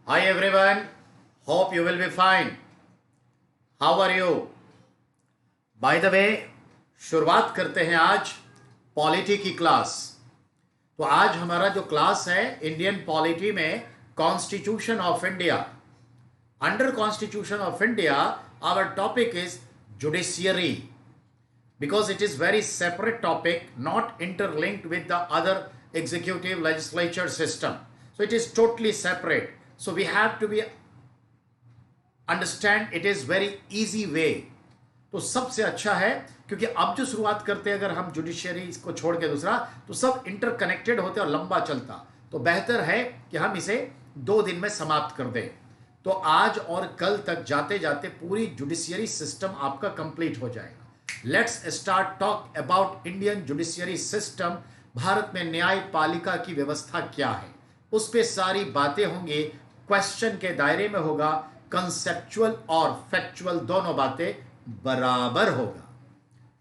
Hi everyone, hope you will be fine. How are you? By the way, शुरुआत करते हैं आज polity की क्लास। तो आज हमारा जो क्लास है इंडियन पॉलिटी में constitution of India. Under constitution of India our topic is judiciary because it is very separate topic, not interlinked with the other executive legislature system. So it is totally separate. So we have to be understand it is very easy way. तो सबसे अच्छा है, क्योंकि अब जो शुरुआत करते हैं अगर हम जुडिशियरी को छोड़ के दूसरा, तो सब इंटरकनेक्टेड होते और लंबा चलता, तो बेहतर है कि हम इसे 2 दिन में समाप्त कर दें। तो आज और कल तक जाते जाते पूरी जुडिशियरी सिस्टम आपका कंप्लीट हो जाएगा। Let's start talk about Indian judiciary system. Bharat में न्यायपालिका की व्यवस्था क्या है, उस पर सारी बातें होंगी, क्वेश्चन के दायरे में होगा, कंसेप्चुअल और फैक्चुअल दोनों बातें बराबर होगा।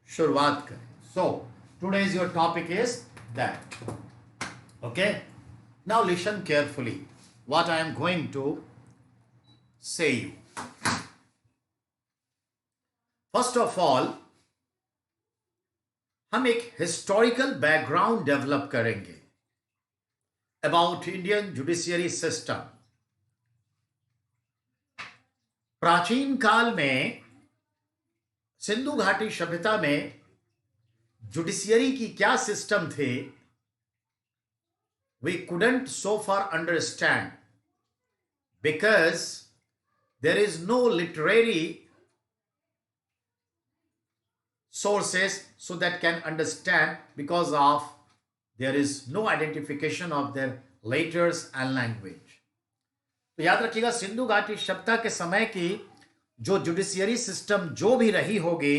शुरुआत करें। So today's your topic is that. Okay, now listen carefully what I am going to say you. First of all हम एक हिस्टोरिकल बैकग्राउंड डेवलप करेंगे अबाउट इंडियन जुडिशियरी सिस्टम। प्राचीन काल में सिंधु घाटी सभ्यता में जुडिशियरी की क्या सिस्टम थे, we couldn't so far understand because there is no literary sources so that can understand, because of there is no identification of their letters and language. तो याद रखिएगा, सिंधु घाटी सभ्यता के समय की जो जुडिशियरी सिस्टम जो भी रही होगी,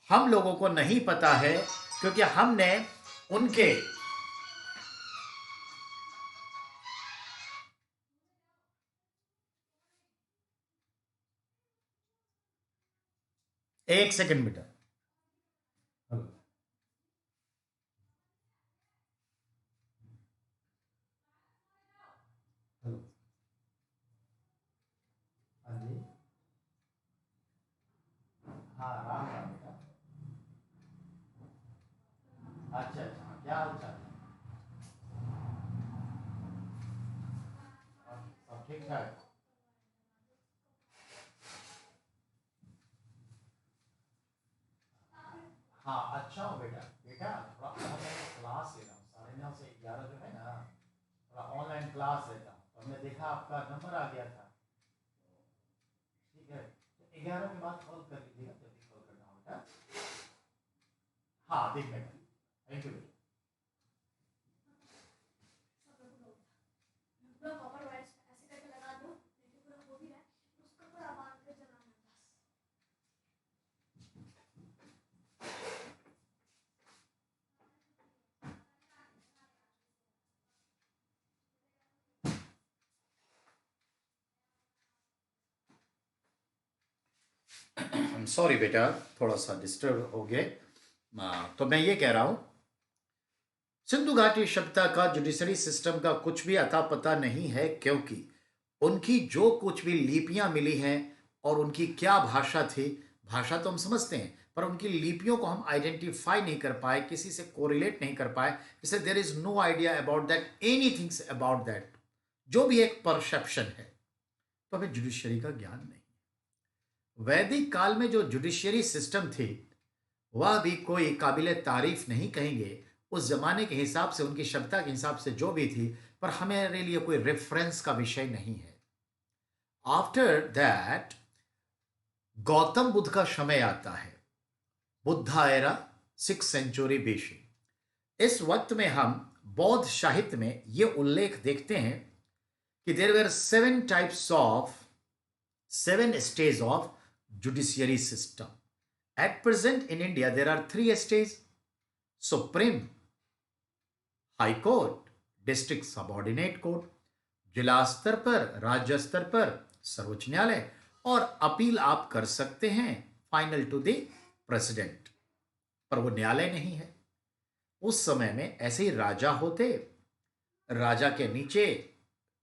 हम लोगों को नहीं पता है, क्योंकि हमने उनके एक सेकंड बेटा। हाँ, राम राम बेटा। अच्छा अच्छा, क्या हाल चाल है? सब ठीक ठाक? हाँ, अच्छा हो बेटा। बेटा थोड़ा ऑनलाइन क्लास ले रहा हूँ, 9:30 से 11 जो है ना, थोड़ा ऑनलाइन क्लास लेता हूँ। तो हमने देखा आपका नंबर आ गया था। ठीक है, तो 11 के बाद कॉल कर लीजिएगा, जब भी कॉल करना होगा। हाँ, देख लेंगे। थैंक यू बेटा। सॉरी बेटा, थोड़ा सा डिस्टर्ब हो गए। तो मैं ये कह रहा हूं, सिंधु घाटी सभ्यता का जुडिशरी सिस्टम का कुछ भी अता पता नहीं है, क्योंकि उनकी जो कुछ भी लिपियां मिली हैं और उनकी क्या भाषा थी, भाषा तो हम समझते हैं, पर उनकी लिपियों को हम आइडेंटिफाई नहीं कर पाए, किसी से कोरिलेट नहीं कर पाए, इससे there is no idea about that, any things about that, जो भी एक परसेप्शन है, तो हमें जुडिशरी का ज्ञान नहीं। वैदिक काल में जो जुडिशियरी सिस्टम थी, वह भी कोई काबिल तारीफ नहीं कहेंगे, उस जमाने के हिसाब से, उनकी सभ्यता के हिसाब से जो भी थी, पर हमारे लिए कोई रेफरेंस का विषय नहीं है। आफ्टर दैट गौतम बुद्ध का समय आता है, Buddha era, 6th century BC। इस वक्त में हम बौद्ध साहित्य में यह उल्लेख देखते हैं कि there were 7 stages of judiciary system. At present in India, there are 3 stages: Supreme, High Court, District Subordinate Court, जिला स्तर पर, राज्य स्तर पर सर्वोच्च न्यायालय, और अपील आप कर सकते हैं फाइनल टू द प्रेसिडेंट, पर वो न्यायालय नहीं है। उस समय में ऐसे ही राजा होते, राजा के नीचे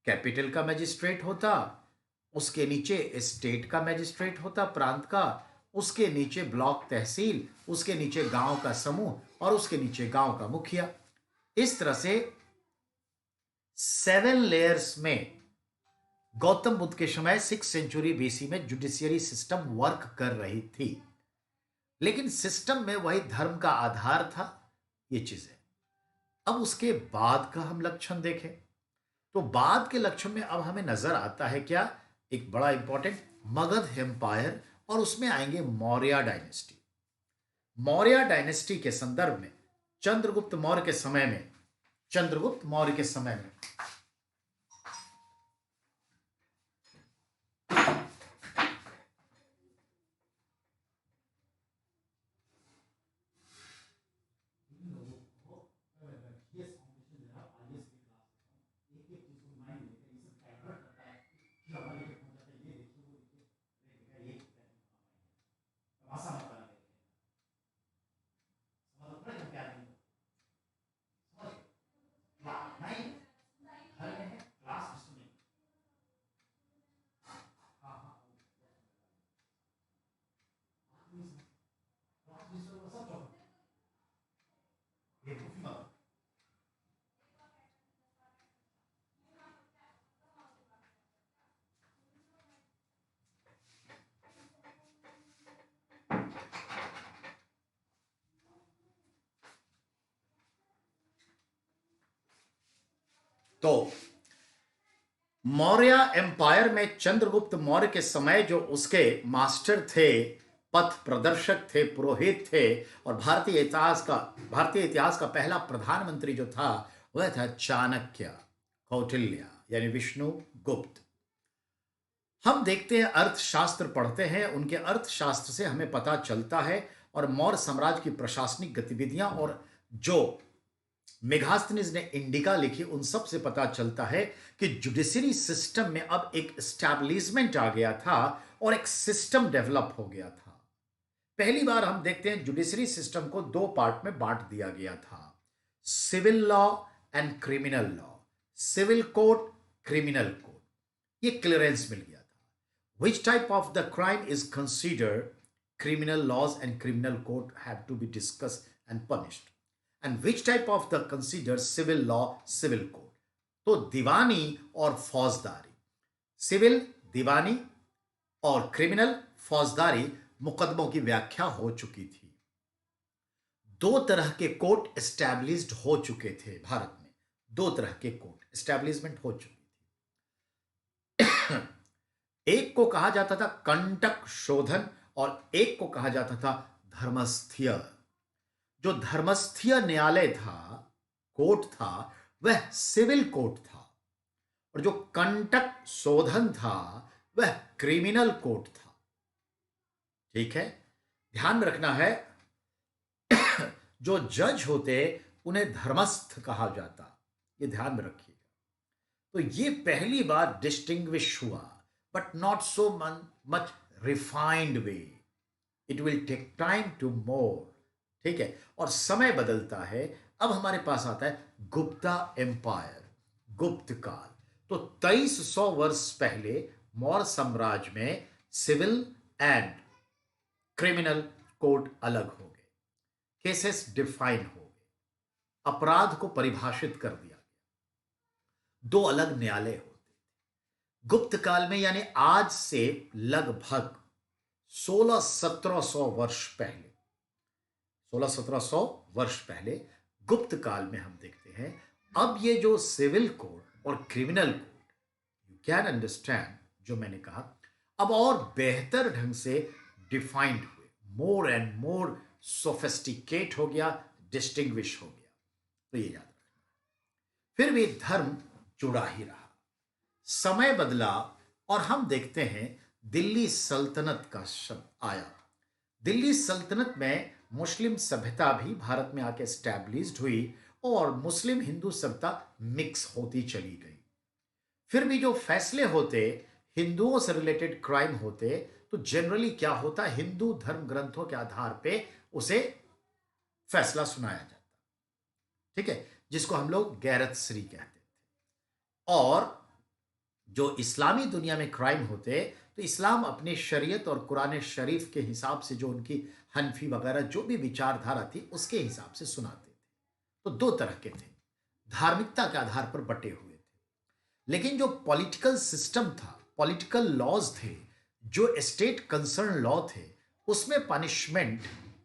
कैपिटल का मैजिस्ट्रेट होता, उसके नीचे स्टेट का मैजिस्ट्रेट होता, प्रांत का, उसके नीचे ब्लॉक तहसील, उसके नीचे गांव का समूह और उसके नीचे गांव का मुखिया। इस तरह से 7 लेयर्स में गौतम बुद्ध के समय 6 सेंचुरी बीसी में जुडिशियरी सिस्टम वर्क कर रही थी। लेकिन सिस्टम में वही धर्म का आधार था, ये चीजें। अब उसके बाद का हम लक्षण देखें तो बाद के लक्षण में अब हमें नजर आता है क्या, एक बड़ा इंपॉर्टेंट मगध एम्पायर, और उसमें आएंगे मौर्य डायनेस्टी। मौर्य डायनेस्टी के संदर्भ में चंद्रगुप्त मौर्य के समय में, चंद्रगुप्त मौर्य के समय में तो मौर्य एम्पायर में चंद्रगुप्त मौर्य के समय जो उसके मास्टर थे, पथ प्रदर्शक थे, पुरोहित थे, और भारतीय इतिहास का पहला प्रधानमंत्री जो था वह था चाणक्य, कौटिल्य यानी विष्णु गुप्त। हम देखते हैं, अर्थशास्त्र पढ़ते हैं, उनके अर्थशास्त्र से हमें पता चलता है, और मौर्य साम्राज्य की प्रशासनिक गतिविधियां और जो मेगास्थनीज ने इंडिका लिखी उन सब से पता चलता है कि जुडिशरी सिस्टम में अब एक स्टैब्लिशमेंट आ गया था और एक सिस्टम डेवलप हो गया था। पहली बार हम देखते हैं जुडिशरी सिस्टम को 2 पार्ट में बांट दिया गया था, civil law and criminal law. Civil code, criminal code, ये क्लियरेंस मिल गया था। Which type of the crime is considered, criminal laws and criminal code have to be discussed and punished, and which type of the considered civil law, civil code। तो दीवानी और फौजदारी, civil दीवानी और criminal फौजदारी मुकदमों की व्याख्या हो चुकी थी। 2 तरह के कोर्ट एस्टैब्लिश्ड हो चुके थे भारत में, 2 तरह के कोर्ट एस्टैब्लिशमेंट हो चुकी थी। एक को कहा जाता था कंटक शोधन और एक को कहा जाता था धर्मस्थीय। जो धर्मस्थीय न्यायालय था, कोर्ट था, वह सिविल कोर्ट था, और जो कंटक शोधन था वह क्रिमिनल कोर्ट था। ठीक है, ध्यान में रखना है, जो जज होते उन्हें धर्मस्थ कहा जाता, ये ध्यान में रखिएगा। तो ये पहली बार डिस्टिंग्विश हुआ, but not so much refined way, it will take time to more. ठीक है, और समय बदलता है। अब हमारे पास आता है गुप्ता एम्पायर, गुप्त काल। तो 2300 वर्ष पहले मौर्य साम्राज्य में सिविल एंड क्रिमिनल कोड अलग हो गए, केसेस डिफाइन हो गए, अपराध को परिभाषित कर दिया गया, 2 अलग न्यायालय होते थे गुप्त काल में। यानी आज से लगभग 1600-1700 वर्ष पहले, 1600-1700 वर्ष पहले गुप्त काल में हम देखते हैं। अब ये जो सिविल कोड और criminal code, you can understand, जो मैंने कहा, अब और बेहतर ढंग से डिफाइंड हुए, मोर एंड मोर सोफिस्टिकेट हो गया, डिस्टिंग्विश हो गया। तो ये याद रखना। फिर भी धर्म जुड़ा ही रहा, समय बदला, और हम देखते हैं दिल्ली सल्तनत का शब्द आया। दिल्ली सल्तनत में मुस्लिम सभ्यता भी भारत में आके स्टैब्लिश्ड हुई और मुस्लिम हिंदू सभ्यता मिक्स होती चली गई। फिर भी जो फैसले होते, हिंदुओं से रिलेटेड क्राइम होते, तो जनरली क्या होता, हिंदू धर्म ग्रंथों के आधार पे उसे फैसला सुनाया जाता। ठीक है, जिसको हम लोग गैरत श्री कहते थे। और जो इस्लामी दुनिया में क्राइम होते, तो इस्लाम अपने शरीयत और कुरान शरीफ के हिसाब से, जो उनकी हनफी वगैरह जो भी विचारधारा थी उसके हिसाब से सुनाते थे। तो दो तरह के थे, धार्मिकता के आधार पर बटे हुए थे। लेकिन जो पॉलिटिकल सिस्टम था, पॉलिटिकल लॉज थे, जो स्टेट कंसर्न लॉ थे, उसमें पनिशमेंट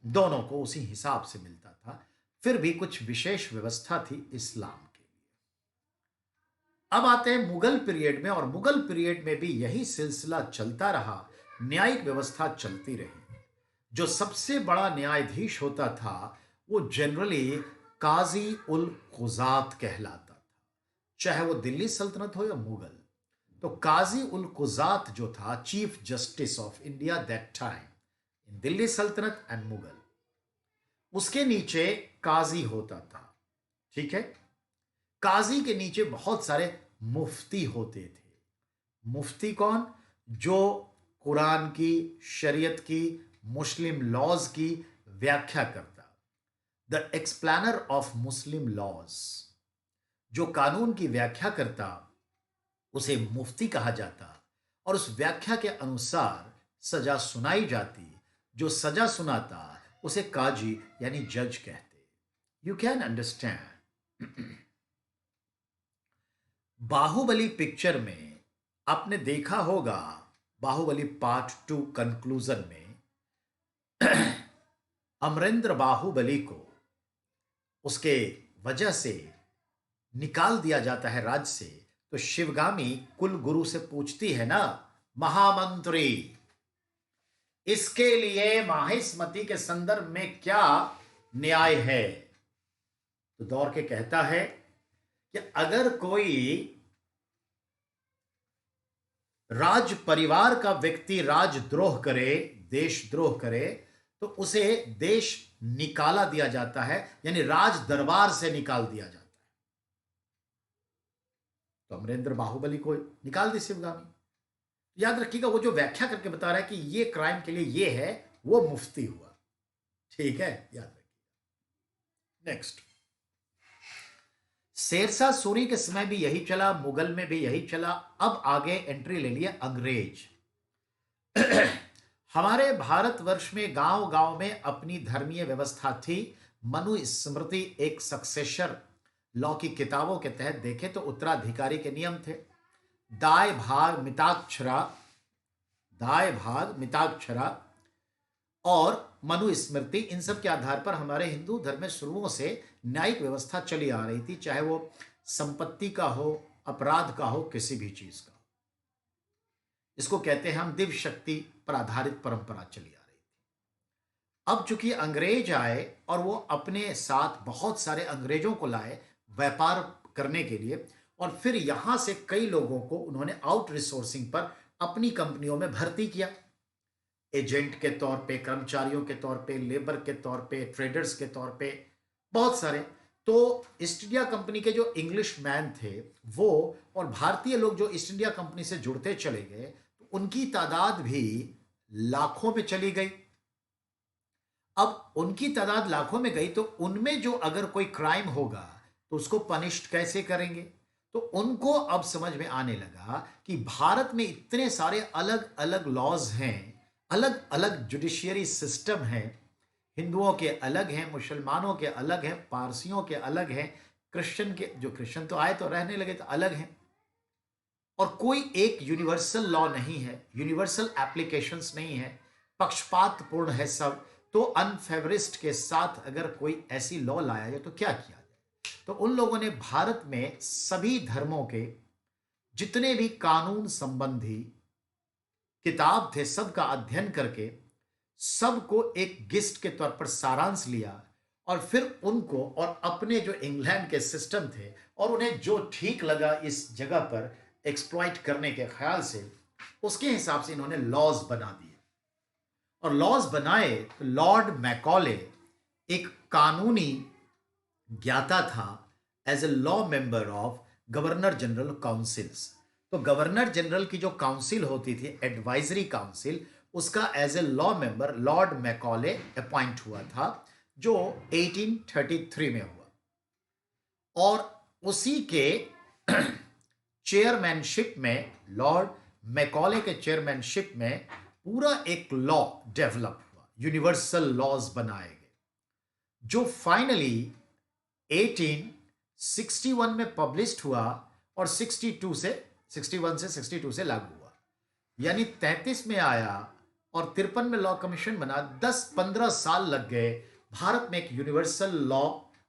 दोनों को उसी हिसाब से मिलता था। फिर भी कुछ विशेष व्यवस्था थी इस्लाम के लिए। अब आते हैं मुगल पीरियड में, और मुगल पीरियड में भी यही सिलसिला चलता रहा, न्यायिक व्यवस्था चलती रही। जो सबसे बड़ा न्यायाधीश होता था वो जनरली काजी उल कुजात कहलाता था, चाहे वो दिल्ली सल्तनत हो या मुगल। तो काजी उल कुजात जो था chief justice of India that time in Delhi सल्तनत एंड मुगल, उसके नीचे काजी होता था। ठीक है, काजी के नीचे बहुत सारे मुफ्ती होते थे। मुफ्ती कौन? जो कुरान की, शरीयत की, मुस्लिम लॉज की व्याख्या करता, the explainer of Muslim laws. जो कानून की व्याख्या करता उसे मुफ्ती कहा जाता, और उस व्याख्या के अनुसार सजा सुनाई जाती। जो सजा सुनाता उसे काजी यानी जज कहते। You can understand. Baahubali picture में आपने देखा होगा, बाहुबली पार्ट 2 कंक्लूजन में अमरेंद्र बाहुबली को उसके वजह से निकाल दिया जाता है राज्य से। तो शिवगामी कुल गुरु से पूछती है ना, महामंत्री, इसके लिए माहिष्मति के संदर्भ में क्या न्याय है? तो दौड़ के कहता है कि अगर कोई राज परिवार का व्यक्ति राजद्रोह करे, देशद्रोह करे, तो उसे देश निकाला दिया जाता है, यानी राज दरबार से निकाल दिया जाता है। तो अमरेंद्र बाहुबली को निकाल दी शिवगामी। याद रखिएगा, वो जो व्याख्या करके बता रहा है कि ये क्राइम के लिए ये है, वो मुफ्ती हुआ। ठीक है, याद रखिएगा। नेक्स्ट, शेरशाह सूरी के समय भी यही चला, मुगल में भी यही चला। अब आगे एंट्री ले लिया अंग्रेज। हमारे भारतवर्ष में गांव गांव में अपनी धर्मीय व्यवस्था थी। मनुस्मृति एक सक्सेशर लॉ की किताबों के तहत देखें तो उत्तराधिकारी के नियम थे। दाय भाग मिताक्षरा, दाय भाग मिताक्षरा और मनुस्मृति, इन सब के आधार पर हमारे हिंदू धर्म में शुरुओं से न्यायिक व्यवस्था चली आ रही थी, चाहे वो संपत्ति का हो, अपराध का हो, किसी भी चीज का। इसको कहते हैं हम दिव्य शक्ति पर आधारित परंपरा चली आ रही थी। अब चूंकि अंग्रेज आए और वो अपने साथ बहुत सारे अंग्रेजों को लाए व्यापार करने के लिए, और फिर यहां से कई लोगों को उन्होंने आउट रिसोर्सिंग पर अपनी कंपनियों में भर्ती किया, एजेंट के तौर पे, कर्मचारियों के तौर पे, लेबर के तौर पे, ट्रेडर्स के तौर पे, बहुत सारे। तो ईस्ट इंडिया कंपनी के जो इंग्लिश मैन थे वो, और भारतीय लोग जो ईस्ट इंडिया कंपनी से जुड़ते चले गए, तो उनकी तादाद भी लाखों में चली गई। अब उनकी तादाद लाखों में गई, तो उनमें जो अगर कोई क्राइम होगा तो उसको पनिश्ड कैसे करेंगे? तो उनको अब समझ में आने लगा कि भारत में इतने सारे अलग अलग लॉज हैं, अलग अलग जुडिशियरी सिस्टम है, हिंदुओं के अलग हैं, मुसलमानों के अलग हैं, पारसियों के अलग हैं, क्रिश्चियन के, जो क्रिश्चियन तो आए तो रहने लगे तो अलग हैं, और कोई एक यूनिवर्सल लॉ नहीं है, यूनिवर्सल एप्लीकेशंस नहीं है, पक्षपातपूर्ण है सब। तो अनफेवरिस्ट के साथ अगर कोई ऐसी लॉ लाया जाए तो क्या किया जाए? तो उन लोगों ने भारत में सभी धर्मों के जितने भी कानून संबंधी किताब थे सबका अध्ययन करके सबको एक गिस्ट के तौर पर सारांश लिया, और फिर उनको और अपने जो इंग्लैंड के सिस्टम थे और उन्हें जो ठीक लगा इस जगह पर एक्सप्लॉइट करने के ख्याल से, उसके हिसाब से इन्होंने लॉज बना दिए। और लॉज बनाए तो लॉर्ड मैकॉले एक कानूनी ज्ञाता था, as a law member of governor general councils. तो गवर्नर जनरल की जो काउंसिल होती थी, एडवाइजरी काउंसिल, उसका as a law member Lord Macaulay appoint हुआ था, जो 1833 में हुआ। और उसी के चेयरमैनशिप में, लॉर्ड मैकॉले के चेयरमैनशिप में पूरा एक लॉ डेवलप हुआ, यूनिवर्सल लॉज बनाए गए, जो फाइनली 1861 में पब्लिश्ड हुआ और 61 से 62 से लागू हुआ। यानी 33 में आया और 53 में लॉ कमीशन बना। 10-15 साल लग गए भारत में एक यूनिवर्सल लॉ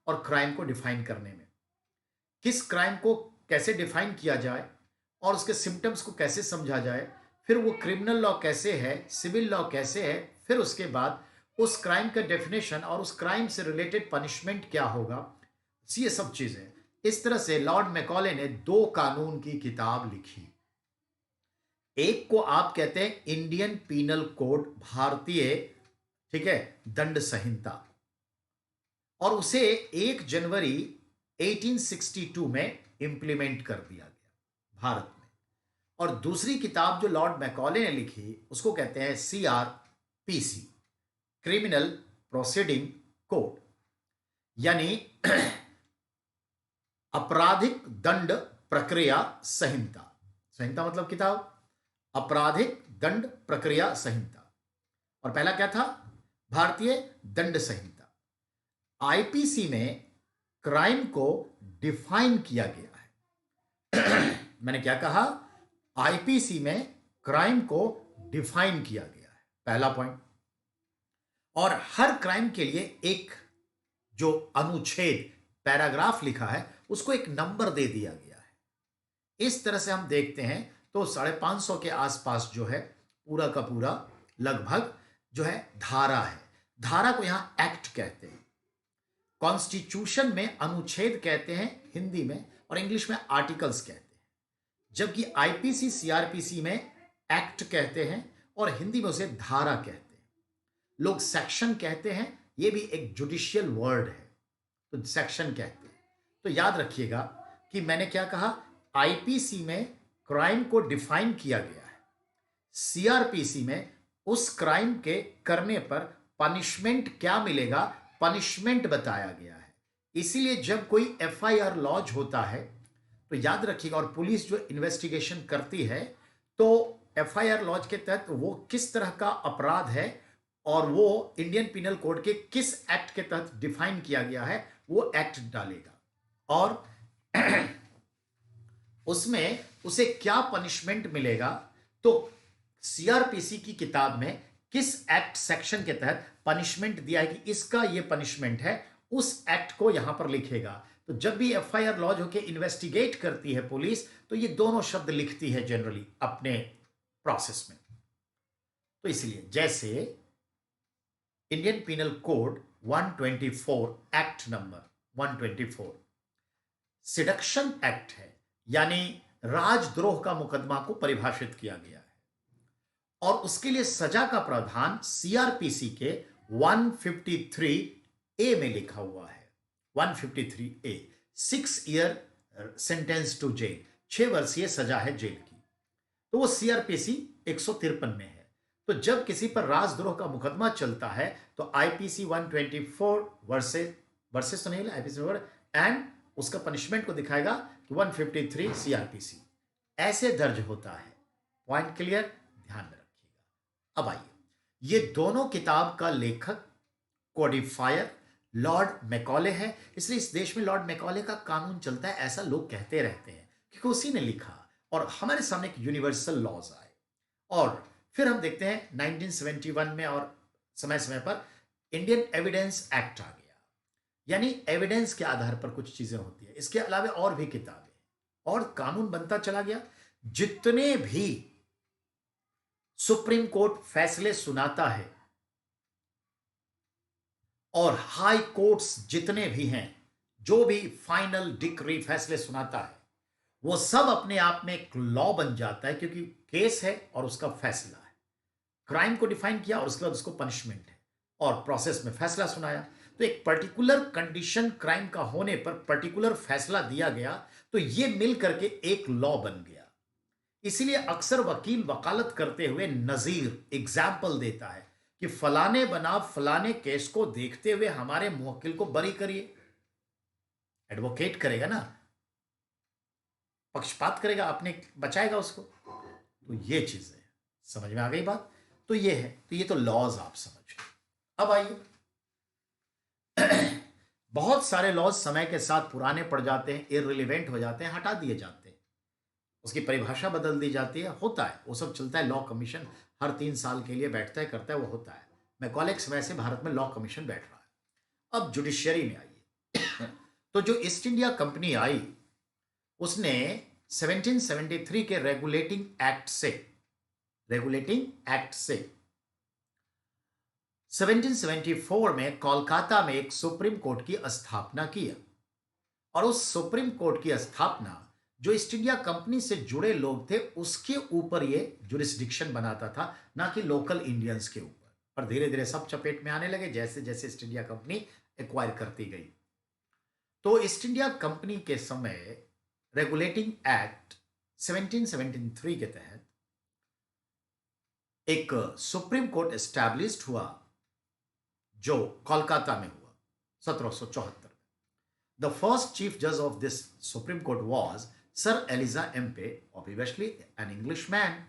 और क्राइम को डिफाइन करने में। किस क्राइम को कैसे डिफाइन किया जाए और उसके सिम्टम्स को कैसे समझा जाए, फिर वो क्रिमिनल लॉ कैसे है, सिविल लॉ कैसे है, फिर उसके बाद उस क्राइम का डेफिनेशन और उस क्राइम से रिलेटेड पनिशमेंट क्या होगा, ये सब चीजें। इस तरह से लॉर्ड मैकॉले ने 2 कानून की किताब लिखी। एक को आप कहते हैं इंडियन पीनल कोड, भारतीय, ठीक है, दंड संहिता, और उसे 1 जनवरी 1862 में इंप्लीमेंट कर दिया गया भारत में। और दूसरी किताब जो लॉर्ड मैकॉले ने लिखी उसको कहते हैं CRPC, क्रिमिनल प्रोसीडिंग कोड, यानी आपराधिक दंड प्रक्रिया संहिता। संहिता मतलब किताब, आपराधिक दंड प्रक्रिया संहिता। और पहला क्या था? भारतीय दंड संहिता। आईपीसी में क्राइम को डिफाइन किया गया है। मैंने क्या कहा? आईपीसी में क्राइम को डिफाइन किया गया है, पहला पॉइंट। और हर क्राइम के लिए एक जो अनुच्छेद, पैराग्राफ लिखा है, उसको एक नंबर दे दिया गया है। इस तरह से हम देखते हैं तो 550 के आसपास जो है पूरा का पूरा लगभग जो है धारा है। धारा को यहां एक्ट कहते हैं। कॉन्स्टिट्यूशन में अनुच्छेद कहते हैं हिंदी में, और इंग्लिश में आर्टिकल्स कहते हैं। जबकि आईपीसी सीआरपीसी में एक्ट कहते हैं और हिंदी में उसे धारा कहते हैं। लोग सेक्शन कहते हैं, यह भी एक जुडिशियल वर्ड है, तो सेक्शन कहते हैं। तो याद रखिएगा कि मैंने क्या कहा, आईपीसी में क्राइम को डिफाइन किया गया है, सीआरपीसी में उस क्राइम के करने पर पनिशमेंट क्या मिलेगा, पनिशमेंट बताया गया है। इसीलिए जब कोई एफआईआर लॉन्च होता है तो याद रखिएगा, और पुलिस जो इन्वेस्टिगेशन करती है तो एफआईआर लॉन्च के तहत वो किस तरह का अपराध है और वो इंडियन पिनल कोड के किस एक्ट के तहत डिफाइन किया गया है, वो एक्ट डालेगा और उसमें उसे क्या पनिशमेंट मिलेगा। तो सीआरपीसी की किताब में किस एक्ट सेक्शन के तहत पनिशमेंट दिया है कि इसका ये पनिशमेंट है, उस एक्ट को यहां पर लिखेगा। तो जब भी एफआईआर लॉन्च होकर इन्वेस्टिगेट करती है पुलिस, तो ये दोनों शब्द लिखती है जनरली अपने प्रोसेस में। तो इसलिए जैसे Indian penal code 124 act number 124 seduction act है, यानी राजद्रोह का मुकदमा को परिभाषित किया गया है, और उसके लिए सजा का प्रावधान सीआरपीसी के 153A में लिखा हुआ है। 153A 6 year sentence to jail, 6 वर्षीय सजा है जेल की। तो वो सीआरपीसी 153 में है। तो जब किसी पर राजद्रोह का मुकदमा चलता है तो आईपीसी 124 वर्सेस तो नहीं, आईपीसी एंड उसका पनिशमेंट को दिखाएगा कि 153 सीआरपीसी ऐसे दर्ज होता है। पॉइंट क्लियर, ध्यान में रखिएगा। अब आइए, ये दोनों किताब का लेखक कोडिफायर लॉर्ड मैकॉले है, इसलिए इस देश में लॉर्ड मैकॉले का कानून चलता है, ऐसा लोग कहते रहते हैं, क्योंकि उसी ने लिखा और हमारे सामने एक यूनिवर्सल लॉज आए। और फिर हम देखते हैं 1971 में और समय समय पर इंडियन एविडेंस एक्ट आ गया, यानी एविडेंस के आधार पर कुछ चीजें होती है। इसके अलावा और भी किताबें और कानून बनता चला गया। जितने भी सुप्रीम कोर्ट फैसले सुनाता है और हाई कोर्ट्स जितने भी हैं, जो भी फाइनल डिक्री फैसले सुनाता है, वो सब अपने आप में एक लॉ बन जाता है, क्योंकि केस है और उसका फैसला है। क्राइम को डिफाइन किया और उसके बाद उसको पनिशमेंट है और प्रोसेस में फैसला सुनाया। तो एक पर्टिकुलर कंडीशन क्राइम का होने पर पर्टिकुलर फैसला दिया गया, तो ये मिल करके एक लॉ बन गया। इसीलिए अक्सर वकील वकालत करते हुए नजीर एग्जाम्पल देता है कि फलाने बनाम फलाने केस को देखते हुए हमारे मुवक्किल को बरी करिए। एडवोकेट करेगा ना, पक्षपात करेगा, अपने बचाएगा उसको। तो ये चीज है, समझ में आ गई बात। तो ये है, तो ये तो लॉज आप समझ गए। अब आइए, बहुत सारे लॉज समय के साथ पुराने पड़ जाते हैं, इररिलेवेंट हो जाते हैं, हटा दिए जाते हैं, उसकी परिभाषा बदल दी जाती है, होता है, वो सब चलता है। लॉ कमीशन हर 3 साल के लिए बैठता है, करता है, वो होता है। मैकॉले वैसे भारत में लॉ कमीशन बैठ रहा है। अब जुडिशियरी में आइए। तो जो ईस्ट इंडिया कंपनी आई, उसने 1773 के रेगुलेटिंग एक्ट से 1774 में कोलकाता में एक सुप्रीम कोर्ट की स्थापना किया। और उस सुप्रीम कोर्ट की स्थापना जो ईस्ट इंडिया कंपनी से जुड़े लोग थे उसके ऊपर ये जुरिस्डिक्शन बनाता था, ना कि लोकल इंडियंस के ऊपर। पर धीरे धीरे सब चपेट में आने लगे जैसे जैसे ईस्ट इंडिया कंपनी एक्वायर करती गई। तो ईस्ट इंडिया कंपनी के समय रेगुलेटिंग एक्ट 1773 के तहत एक सुप्रीम कोर्ट एस्टैब्लिश्ड हुआ, जो कोलकाता में हुआ 1774 में। द फर्स्ट चीफ जज of this supreme court was sir Elijah Aamby, obviously an English man.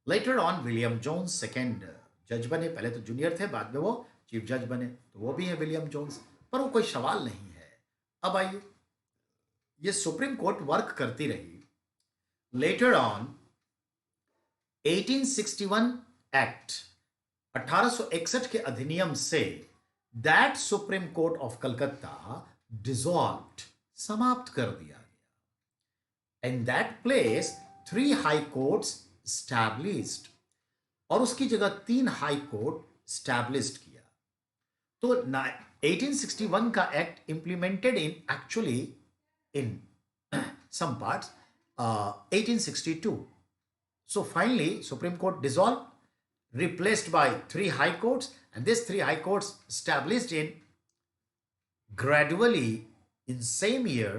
Later on William Jones second जज बने, पहले तो जूनियर थे, बाद में वो चीफ जज बने, तो वो भी है विलियम जोन्स। पर वो कोई सवाल नहीं है। अब आइए, ये सुप्रीम कोर्ट वर्क करती रही। लेटर ऑन 1861 एक्ट, 1861 के अधिनियम say that supreme court of Calcutta dissolved, समाप्त कर दिया गया। In that place 3 high courts established, और उसकी जगह 3 हाई कोर्ट स्टैब्लिश्ड किया। तो 1861 का act implemented in actually in some parts 1862. So finally Supreme Court dissolved, replaced by 3 high courts, and these 3 high courts established in gradually in same year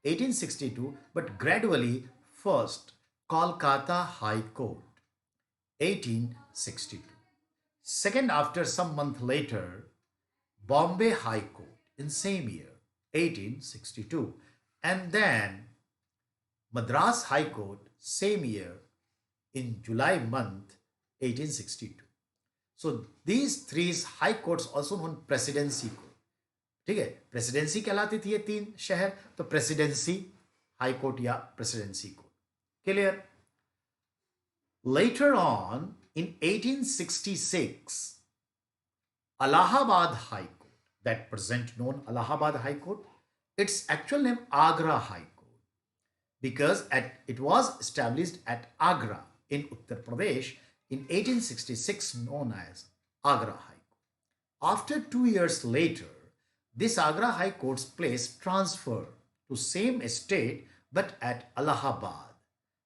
1862, but gradually first Kolkata High Court 1862, second after some month later Bombay High Court in same year 1862, and then Madras High Court same year in July month 1862. So these 3 high courts also known presidency court. ठीक है, presidency कहलाती थी ये 3 शहर, तो presidency high court या presidency court. Clear. Later on in 1866 Allahabad High Court, that present known Allahabad High Court, its actual name Agra High Court, because it was established at Agra in Uttar Pradesh in 1866, known as Agra High Court. After 2 years later, this Agra High Court's place transferred to same estate but at Allahabad.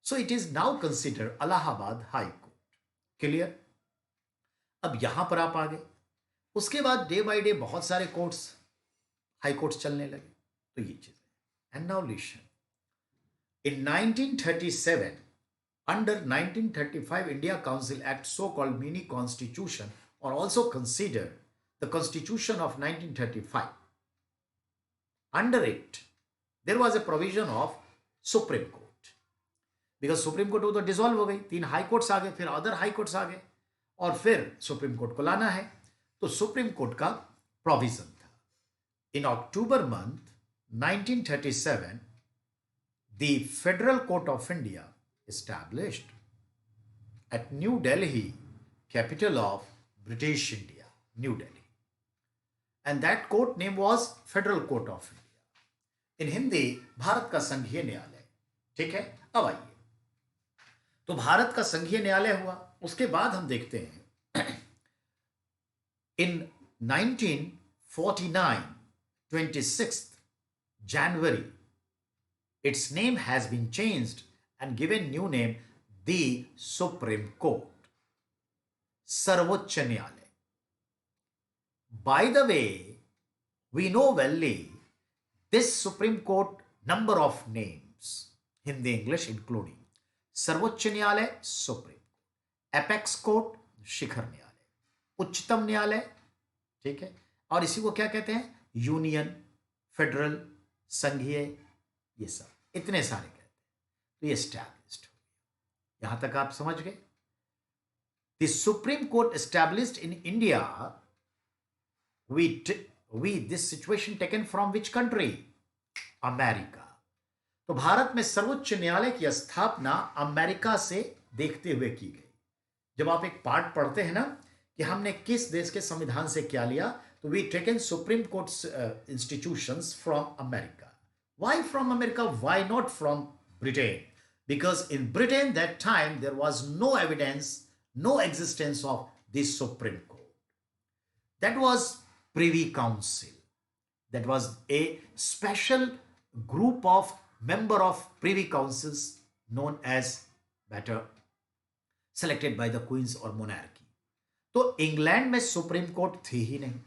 So it is now considered Allahabad High Court. Clear? अब यहां पर आप आ गए। उसके बाद day by day बहुत सारे courts, high courts चलने लगे। तो ये चीज है। And now listen, in 1937 under 1935 India Council Act, so called mini constitution, or also considered the constitution of 1935, under it there was a provision of Supreme Court, because Supreme Court वो तो dissolve हो गई, 3 high courts आ गए, फिर other high courts आ गए, और फिर supreme court को लाना है। तो सुप्रीम कोर्ट का प्रोविजन था। इन अक्टूबर month 1937 the Federal Court of India established at New Delhi, capital of British India, New Delhi, and that court name was Federal Court of India, in Hindi Bharat का संघीय न्यायालय। ठीक है, अब आइए, तो भारत का संघीय न्यायालय हुआ। उसके बाद हम देखते हैं in 1949 26th January, its name has been changed and given new name, the Supreme Court, सर्वोच्च न्यायालय। By the way, we know well this Supreme Court number of names, Hindi English including सर्वोच्च न्यायालय सुप्रीम, एपेक्स कोर्ट शिखर न्यायालय, उच्चतम न्यायालय, ठीक है, और इसी को क्या कहते हैं, यूनियन, फेडरल, संघीय, ये सब इतने सारे कहते हैं। तो ये एस्टैब्लिश्ड हो गया। यहां तक आप समझ गए। The supreme court established in India, we this situation taken from which country? America. तो भारत में सर्वोच्च न्यायालय की स्थापना अमेरिका से देखते हुए की गई। जब आप एक पार्ट पढ़ते हैं ना कि हमने किस देश के संविधान से क्या लिया, तो we taken supreme court institutions from America. Why from America? Why not from Britain? Because in Britain that time there was no evidence, no existence of the Supreme Court. That was Privy Council. That was a special group of member of Privy Councils known as better selected by the queens or monarchy. तो England में supreme court थी ही नहीं।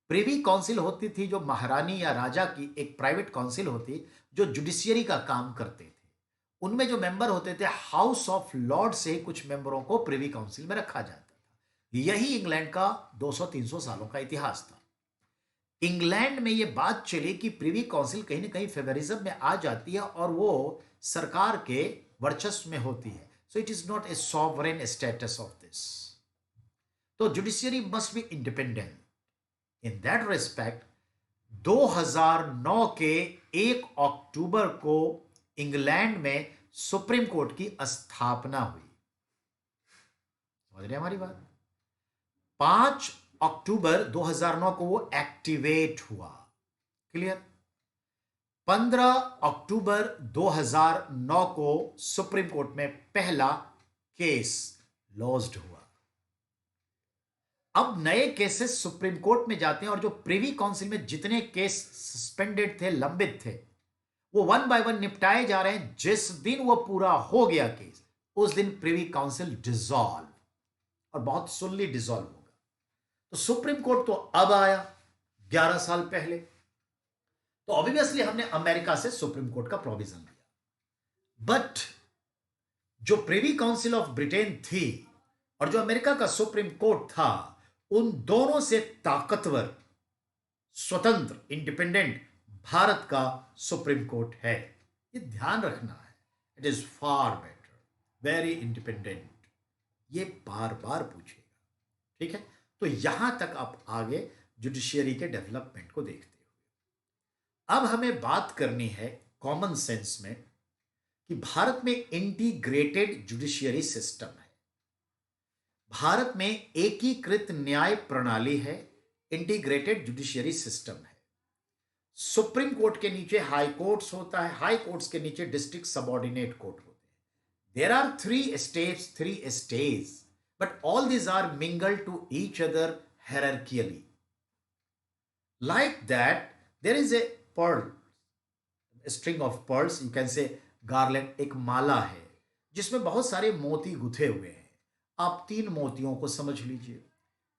Privy council होती थी जो महारानी या राजा की एक प्राइवेट काउंसिल होती जो जुडिशियरी का काम करते थे। उनमें जो मेंबर होते थे हाउस ऑफ लॉर्ड से कुछ मेंबरों को प्रिवी काउंसिल में रखा जाता था। यही इंग्लैंड का 200-300 सालों का इतिहास था। इंग्लैंड में यह बात चली कि प्रिवी काउंसिल कहीं ना कहीं फेवरिज्म में आ जाती है और वो सरकार के वर्चस्व में होती है। So it is not a sovereign status of this. तो judiciary must be independent. In that respect 2009 के 1 अक्टूबर को इंग्लैंड में सुप्रीम कोर्ट की स्थापना हुई। समझ रहे हमारी बात? 5 अक्टूबर 2009 को वो एक्टिवेट हुआ। क्लियर? 15 अक्टूबर 2009 को सुप्रीम कोर्ट में पहला केस लॉज्ड हुआ। अब नए केसेस सुप्रीम कोर्ट में जाते हैं और जो प्रिवी काउंसिल में जितने केस सस्पेंडेड थे, लंबित थे, वो 1 बाय 1 निपटाए जा रहे हैं। जिस दिन वो पूरा हो गया केस, उस दिन प्रिवी काउंसिल डिसॉल्व, और बहुत सुनली डिसॉल्व होगा। तो सुप्रीम कोर्ट तो अब आया 11 साल पहले। तो ऑब्वियसली हमने अमेरिका से सुप्रीम कोर्ट का प्रोविजन लिया। बट जो प्रिवी काउंसिल ऑफ ब्रिटेन थी और जो अमेरिका का सुप्रीम कोर्ट था, उन दोनों से ताकतवर, स्वतंत्र, इंडिपेंडेंट भारत का सुप्रीम कोर्ट है। ये ध्यान रखना है। It is far better, very independent. ये बार बार पूछेगा। ठीक है? तो यहां तक आप आगे जुडिशियरी के डेवलपमेंट को देखते हुए अब हमें बात करनी है कॉमन सेंस में कि भारत में इंटीग्रेटेड जुडिशियरी सिस्टम है। भारत में एकीकृत न्याय प्रणाली है, इंटीग्रेटेड जुडिशियरी सिस्टम है। सुप्रीम कोर्ट के नीचे हाई कोर्ट्स होता है, हाई कोर्ट्स के नीचे डिस्ट्रिक्ट सबऑर्डिनेट कोर्ट होते हैं। There are 3 states, 3 stage, but all these are mingled to each other hierarchically. Like that, there is a pearl, a string of pearls, you can say garland, एक माला है जिसमें बहुत सारे मोती गुथे हुए हैं। आप 3 मोतियों को समझ लीजिए।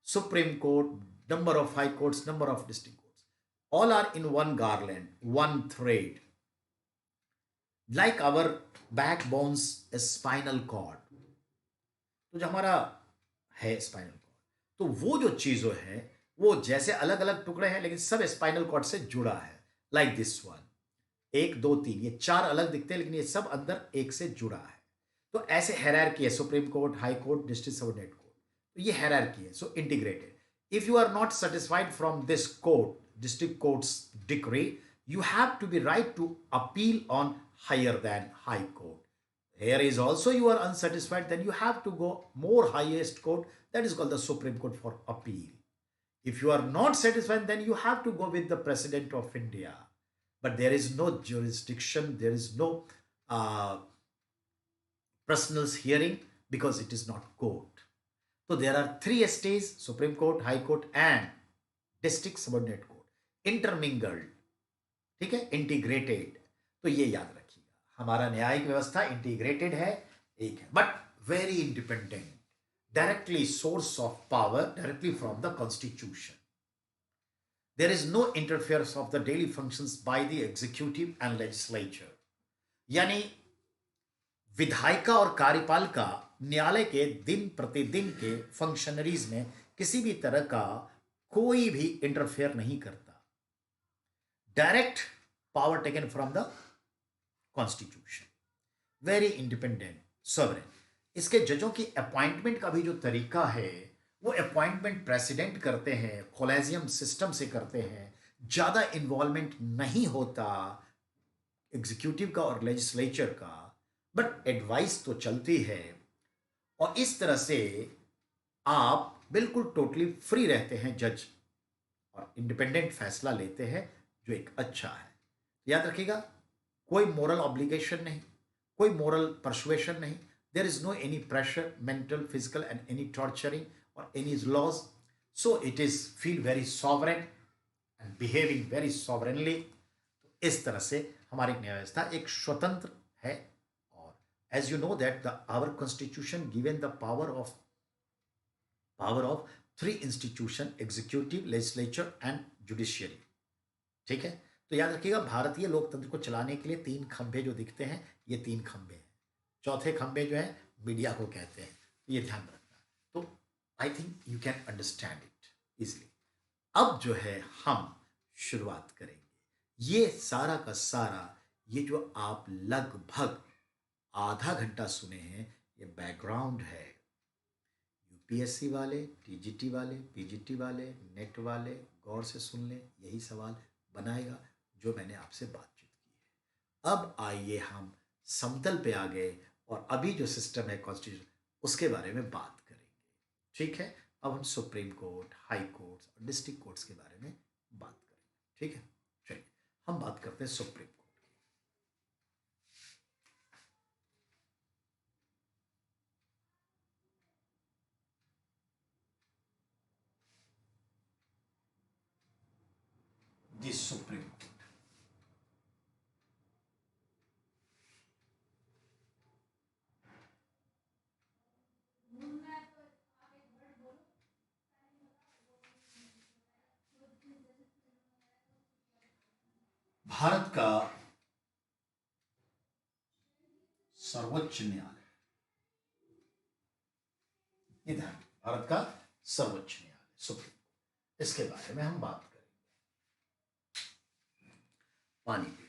Supreme court, number of high courts, number of district courts, all are in one garland, one thread, like our backbones, a spinal cord. तो जो हमारा है स्पाइनल कॉर्ड, तो वो जो चीजों है वो जैसे अलग अलग टुकड़े हैं लेकिन सब स्पाइनल कॉर्ड से जुड़ा है। लाइक दिस वन, 1 2 3, ये 4 अलग दिखते हैं लेकिन ये सब अंदर एक से जुड़ा है। तो ऐसे हायरार्की है, supreme court, high court, district subordinate court. तो ये हायरार्की है, so integrated. If you are not satisfied from this court, district court's decree, you have to be right to appeal on higher than high court. Here is also you are unsatisfied, then you have to go more highest court, that is called the Supreme Court, for appeal. If you are not satisfied, then you have to go with the President of India. But there is no jurisdiction, there is no personal hearing because it is not court. So there are 3 stages: Supreme Court, High Court and District Subordinate Court. Intermingled, ठीक है, integrated. तो ये याद रखिएगा, हमारा न्यायिक व्यवस्था integrated है, एक है, but very independent, directly source of power, directly from the constitution. There is no interference of the daily functions by the executive and legislature. यानी विधायिका और कार्यपालिका न्यायालय के दिन प्रतिदिन के फंक्शनरीज में किसी भी तरह का कोई भी इंटरफेयर नहीं करता। Direct power taken from the constitution. Very independent, sovereign. इसके जजों की अपॉइंटमेंट का भी जो तरीका है, वो अपॉइंटमेंट प्रेसिडेंट करते हैं, कॉलेजियम सिस्टम से करते हैं, ज़्यादा इन्वॉल्वमेंट नहीं होता एग्जीक्यूटिव का और लेजिस्लेचर का, बट एडवाइस तो चलती है। और इस तरह से आप बिल्कुल टोटली फ्री रहते हैं जज, और इंडिपेंडेंट फैसला लेते हैं, जो एक अच्छा है। याद रखिएगा, कोई मोरल ऑब्लिगेशन नहीं, कोई मोरल परसुएशन नहीं, there is no any pressure, mental, physical and any torturing or any laws. So it is feel very sovereign and behaving very sovereignly. तो इस तरह से हमारी न्याय व्यवस्था एक स्वतंत्र है। और as you know that the our constitution given the power of three institution, executive, legislature and judiciary. ठीक है, तो याद रखिएगा, भारतीय लोकतंत्र को चलाने के लिए तीन खंभे जो दिखते हैं, ये तीन खंभे हैं। चौथे खंभे जो है मीडिया को कहते हैं, तो ये ध्यान रखना। तो I think you can understand it easily. अब जो है हम शुरुआत करेंगे। ये सारा का सारा, ये जो आप लगभग आधा घंटा सुने हैं, ये बैकग्राउंड है। यूपीएससी वाले, टीजीटी वाले, पीजीटी वाले, नेट वाले गौर से सुन लें, यही सवाल बनाएगा जो मैंने आपसे बातचीत की है। अब आइए हम समतल पे आ गए, और अभी जो सिस्टम है कॉन्स्टिट्यूशन, उसके बारे में बात करेंगे। ठीक है, अब हम सुप्रीम कोर्ट, हाई कोर्ट्स और डिस्ट्रिक्ट कोर्ट्स के बारे में बात करेंगे। ठीक है, चलिए हम बात करते हैं सुप्रीम कोर्ट। दी सुप्रीम कोर्ट। भारत का सर्वोच्च न्यायालय, इधर भारत का सर्वोच्च न्यायालय सुप्रीम कोर्ट, इसके बारे में हम बात करेंगे। पानी पी लो बेटा।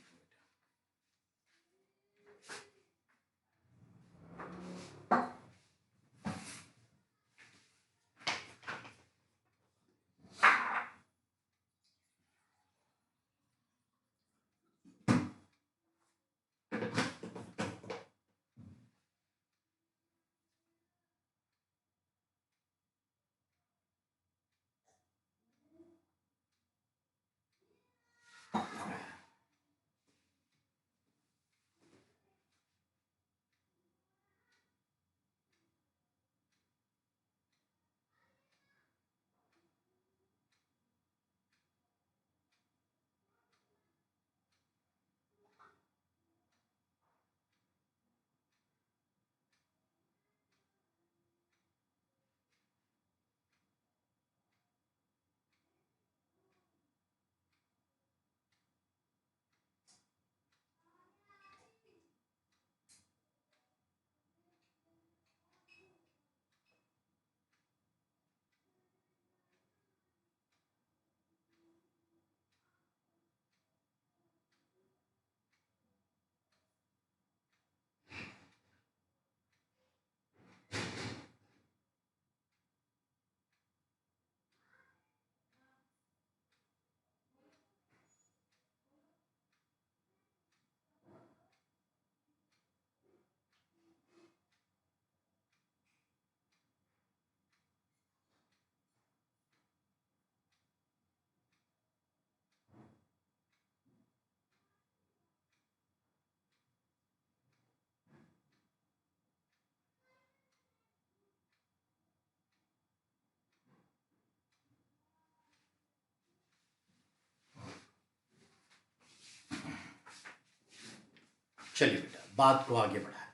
चलिए बेटा, बात को आगे बढ़ाएं।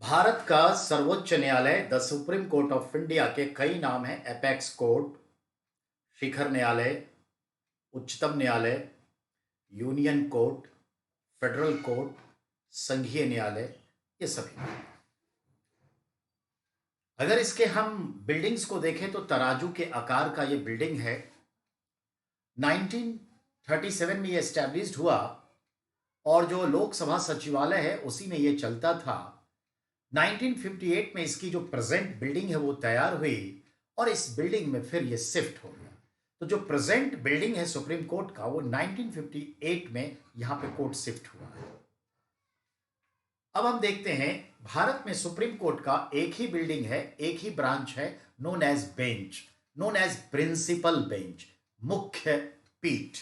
भारत का सर्वोच्च न्यायालय, the supreme court of India, के कई नाम हैं। एपेक्स कोर्ट, शिखर न्यायालय, उच्चतम न्यायालय, यूनियन कोर्ट, फेडरल कोर्ट, संघीय न्यायालय, ये सभी। अगर इसके हम बिल्डिंग्स को देखें तो तराजू के आकार का ये बिल्डिंग है। 1937 में ये एस्टैब्लिश्ड हुआ, और जो लोकसभा सचिवालय है उसी में ये चलता था। 1958 में इसकी जो प्रेजेंट बिल्डिंग है वो तैयार हुई और इस बिल्डिंग में फिर ये शिफ्ट हो गया। तो जो प्रेजेंट बिल्डिंग है सुप्रीम कोर्ट का वो 1958 में यहां पे कोर्ट शिफ्ट हुआ है। अब हम देखते हैं भारत में सुप्रीम कोर्ट का एक ही बिल्डिंग है, एक ही ब्रांच है, known as bench, known as principal bench, मुख्य पीठ।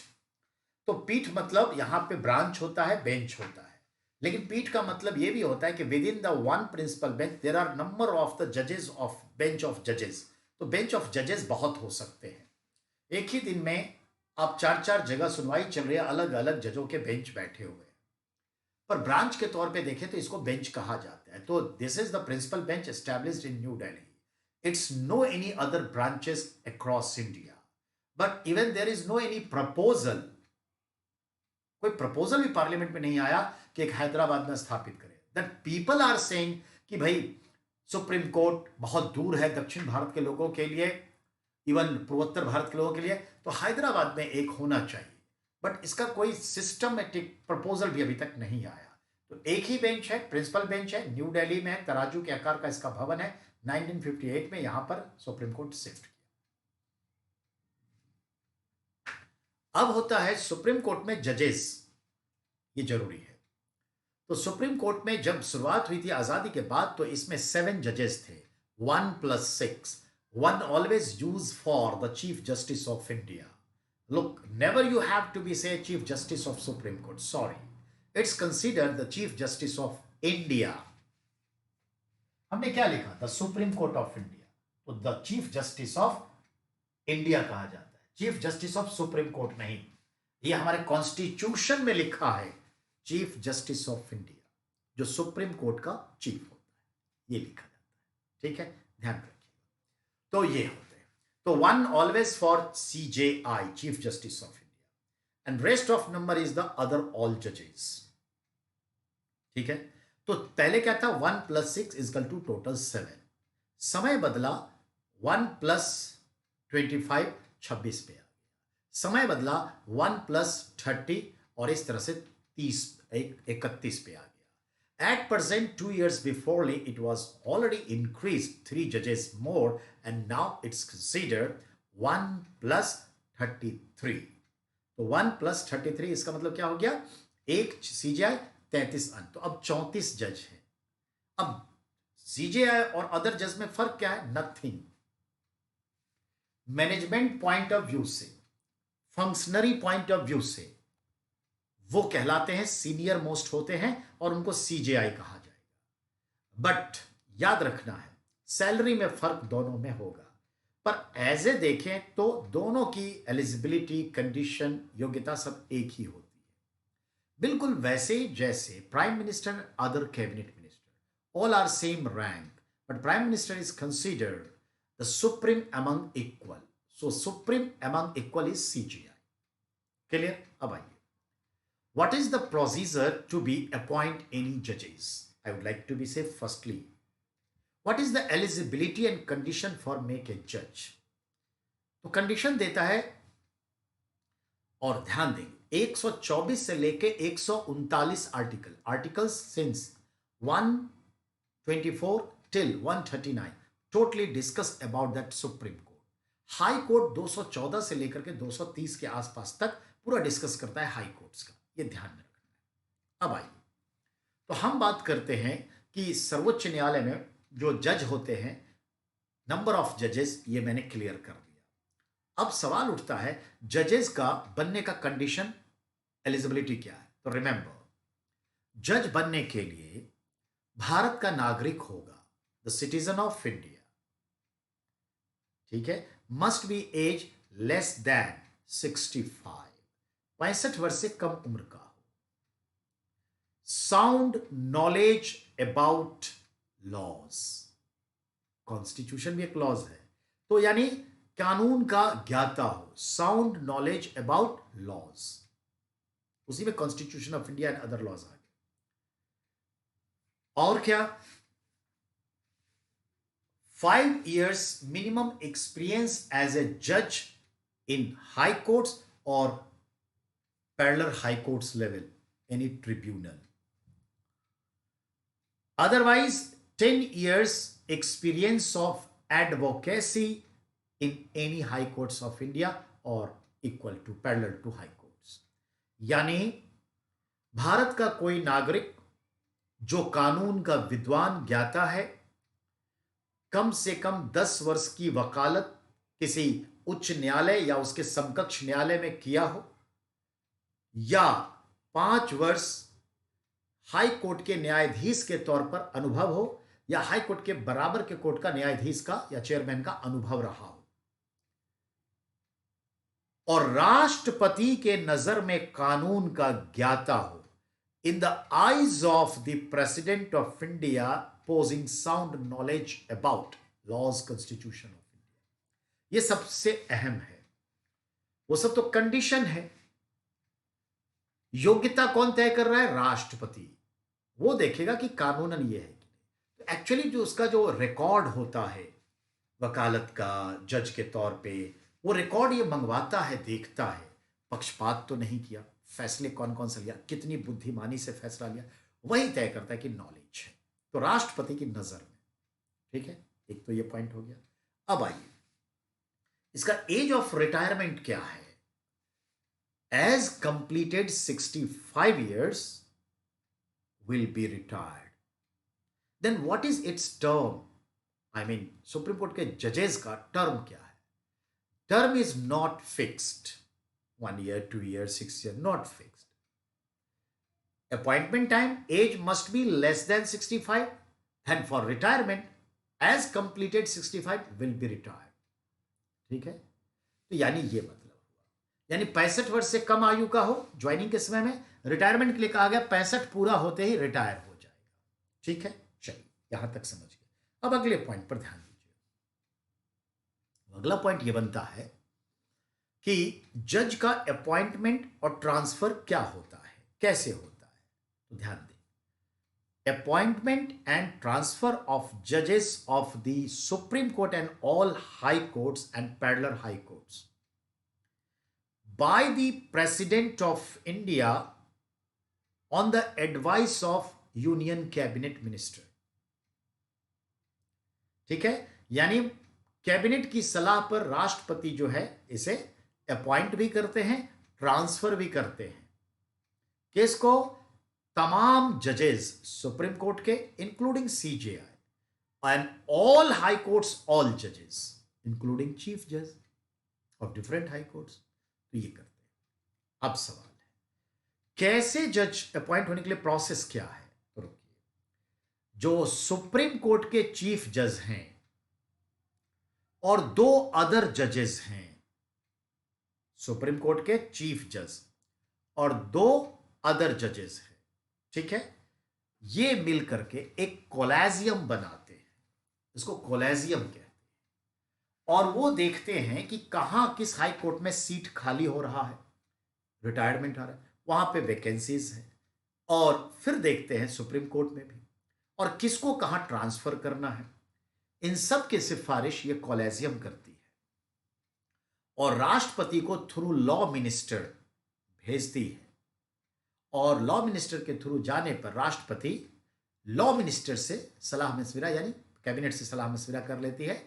तो पीठ मतलब यहां पे ब्रांच होता है, बेंच होता है। लेकिन पीठ का मतलब यह भी होता है कि with in the one principal bench there are number of the जजेस ऑफ बेंच ऑफ जजेस। तो बेंच ऑफ जजेस बहुत हो सकते हैं। एक ही दिन में आप चार चार जगह सुनवाई चल रही है, अलग अलग जजों के बेंच बैठे हुए हैं। पर ब्रांच के तौर पे देखें तो इसको बेंच कहा जाता है। तो this is the principal bench established in New Delhi. It's no any other branches across India, but even there is no any proposal, कोई प्रपोजल भी पार्लियामेंट में नहीं आया कि एक हैदराबाद में स्थापित करें। दैट पीपल आर सेइंग कि भाई सुप्रीम कोर्ट बहुत दूर है दक्षिण भारत के लोगों के लिए, इवन पूर्वोत्तर भारत के लोगों के लिए, तो हैदराबाद में एक होना चाहिए। बट इसका कोई सिस्टमेटिक प्रपोजल भी अभी तक नहीं आया। तो एक ही बेंच है, प्रिंसिपल बेंच है, न्यू दिल्ली में है, तराजू के आकार का इसका भवन है। 1958 में यहां पर सुप्रीम कोर्ट शिफ्ट किया। अब होता है सुप्रीम कोर्ट में जजेस, ये जरूरी है। तो सुप्रीम कोर्ट में जब शुरुआत हुई थी आजादी के बाद तो इसमें 7 जजेस थे, 1+6, 1 always used for the Chief Justice of India. Look, never you have to be say Chief Justice of Supreme Court. Sorry, it's considered the Chief Justice of India. हमने क्या लिखा? The Supreme Court of India. तो the Chief Justice of India कहा जाता है, Chief Justice of Supreme Court नहीं। ये हमारे कॉन्स्टिट्यूशन में लिखा है चीफ जस्टिस ऑफ इंडिया, जो सुप्रीम कोर्ट का चीफ होता है, ये लिखा जाता है। ठीक है, ध्यान रखिए। तो ये होते हैं। तो 1 always for CJI, chief justice of India, and rest of number is the other all जजेस। ठीक है, तो पहले क्या था? 1+6 इजकल टू टोटल 7। समय बदला, 1+25 26 पे आ गया। समय बदला 1+30 और इस तरह से 31 पे आ गया। At present, 2 years beforely, it was already increased 3 judges more, and now it's considered 1+33। तो 1+33 इसका मतलब क्या हो गया? एक CJI 33 अंक, तो अब 34 जज हैं। अब CJI और अदर जज में फर्क क्या है? Nothing. Management point of view से, फंक्शनरी पॉइंट ऑफ व्यू से वो कहलाते हैं सीनियर मोस्ट होते हैं और उनको CJI कहा जाएगा। बट याद रखना है सैलरी में फर्क दोनों में होगा, पर एज ए देखें तो दोनों की एलिजिबिलिटी, कंडीशन, योग्यता सब एक ही होती है। बिल्कुल वैसे जैसे prime minister, other cabinet minister, all are same rank, but prime minister is considered the supreme among equal. So supreme among equal is CJI। Clear? अब आइए, what is the procedure to be appoint any judges? I would like to be say firstly, what is the eligibility and condition for make a judge? तो condition देता है, और ध्यान देंगे 124 से लेके 139 articles since 124 till 139 totally discuss about that supreme court. High court 214 से लेकर के 230 के आसपास तक पूरा डिस्कस करता है हाई कोर्ट्स का, ये ध्यान में रखना है। अब आइए, तो हम बात करते हैं कि सर्वोच्च न्यायालय में जो जज होते हैं, नंबर ऑफ जजेस, ये मैंने क्लियर कर दिया। अब सवाल उठता है जजेस का बनने का कंडीशन, एलिजिबिलिटी क्या है? तो रिमेंबर, जज बनने के लिए भारत का नागरिक होगा, द सिटीजन ऑफ इंडिया। ठीक है, must be as less than 65, 65 वर्ष से कम उम्र का हो। Sound knowledge about laws, constitution भी एक लॉज है, तो यानी कानून का ज्ञाता हो, साउंड नॉलेज अबाउट लॉज, उसी में constitution of India and other laws आ गए। और क्या? 5 years minimum experience as a judge in high courts or parallel high courts level any tribunal. Otherwise, 10 years experience of advocacy in any high courts of India or equal to parallel to high courts. यानी भारत का कोई नागरिक जो कानून का विद्वान ज्ञाता है, कम से कम 10 वर्ष की वकालत किसी उच्च न्यायालय या उसके समकक्ष न्यायालय में किया हो, या 5 वर्ष हाई कोर्ट के न्यायाधीश के तौर पर अनुभव हो, या हाई कोर्ट के बराबर के कोर्ट का न्यायाधीश का या चेयरमैन का अनुभव रहा हो, और राष्ट्रपति के नजर में कानून का ज्ञाता हो, in the eyes of the president of India posing sound knowledge about laws constitution of India. यह सबसे अहम है। वो सब तो कंडीशन है। योग्यता कौन तय कर रहा है? राष्ट्रपति। वो देखेगा कि कानूनन ये है। तो एक्चुअली जो उसका जो रिकॉर्ड होता है वकालत का जज के तौर पे, वो रिकॉर्ड ये मंगवाता है, देखता है पक्षपात तो नहीं किया, फैसले कौन कौन से लिया, कितनी बुद्धिमानी से फैसला लिया, वही तय करता है कि नॉलेज है। तो राष्ट्रपति की नजर में, ठीक है, एक तो ये पॉइंट हो गया। अब आइए, इसका एज ऑफ रिटायरमेंट क्या है? Age completed 65 years will be retired. Then what is its term? I mean, supreme court के जजेस का टर्म क्या है? Term is not fixed. 1 year, 2 years, 6 years, not fixed. Appointment time, age must be less than 65. And for retirement, as completed 65 will be retired. ठीक है? तो यानी ये मतलब हुआ, यानी 65 वर्ष से कम आयु का हो ज्वाइनिंग के समय में, रिटायरमेंट के लिए कहा गया 65 पूरा होते ही रिटायर हो जाएगा। ठीक है, चलिए यहां तक समझ गए। अब अगले पॉइंट पर ध्यान दीजिए। अगला पॉइंट यह बनता है कि जज का अपॉइंटमेंट और ट्रांसफर क्या होता है, कैसे होता है। तो ध्यान दें, appointment and transfer of judges of the Supreme Court and all high courts and parallel high courts by the President of India on the advice of Union Cabinet Minister। ठीक है, यानी कैबिनेट की सलाह पर राष्ट्रपति जो है इसे अपॉइंट भी करते हैं, ट्रांसफर भी करते हैं। किसको? तमाम जजेस सुप्रीम कोर्ट के including CJI and all high courts, all जजेस इंक्लूडिंग चीफ जज ऑफ डिफरेंट हाई कोर्ट्स। तो ये करते हैं। अब सवाल है, कैसे जज अपॉइंट होने के लिए प्रोसेस क्या है? तो रुकिए, जो सुप्रीम कोर्ट के चीफ जज हैं और 2 अदर जजेस हैं, सुप्रीम कोर्ट के चीफ जज और 2 अदर जजेस हैं, ठीक है, ये मिल करके एक कोलेजियम बनाते हैं। इसको कोलेजियम कहते हैं। और वो देखते हैं कि कहां किस हाई कोर्ट में सीट खाली हो रहा है, रिटायरमेंट आ रहा है, वहां पे वैकेंसीज है, और फिर देखते हैं सुप्रीम कोर्ट में भी, और किसको कहां ट्रांसफर करना है। इन सब की सिफारिश ये कोलेजियम करती है और राष्ट्रपति को थ्रू लॉ मिनिस्टर भेजती है। और लॉ मिनिस्टर के थ्रू जाने पर राष्ट्रपति लॉ मिनिस्टर से सलाह मशविरा, यानी कैबिनेट से सलाह मशविरा कर लेती है,